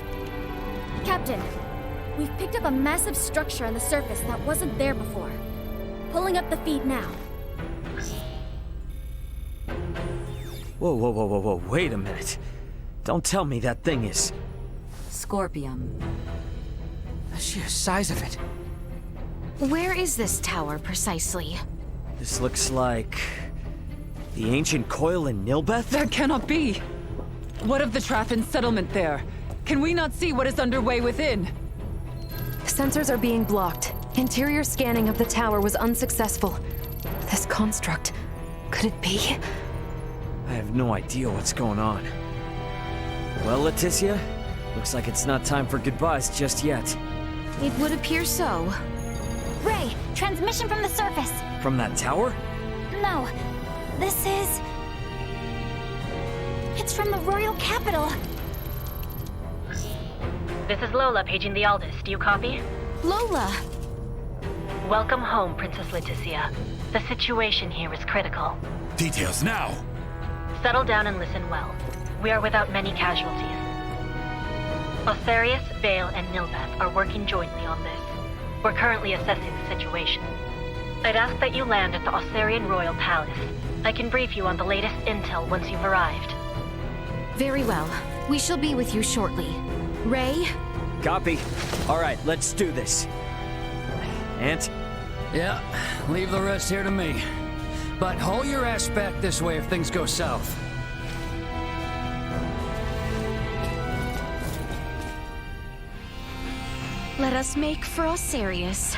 Captain, we've picked up a massive structure on the surface that wasn't there before. Pulling up the feed now. Whoa, wait a minute. Don't tell me that thing is... Scorpium. The sheer size of it. Where is this tower, precisely? This looks like... the ancient coil in Nilbeth? That cannot be! What of the Traffin settlement there? Can we not see what is underway within? Sensors are being blocked. Interior scanning of the tower was unsuccessful. This construct... could it be? I have no idea what's going on. Well, Leticia, looks like it's not time for goodbyes just yet. It would appear so. Ray, transmission from the surface. From that tower? No, this is... It's from the Royal Capital. This is Lola paging the Aldous. Do you copy? Lola! Welcome home, Princess Leticia. The situation here is critical. Details now! Settle down and listen well. We are without many casualties. Osarius, Vale, and Nilbeth are working jointly on this. We're currently assessing the situation. I'd ask that you land at the Osarian Royal Palace. I can brief you on the latest intel once you've arrived. Very well. We shall be with you shortly. Ray? Copy. All right, let's do this. Ant? Yeah, leave the rest here to me. But haul your ass back this way if things go south. Let us make for Osarius.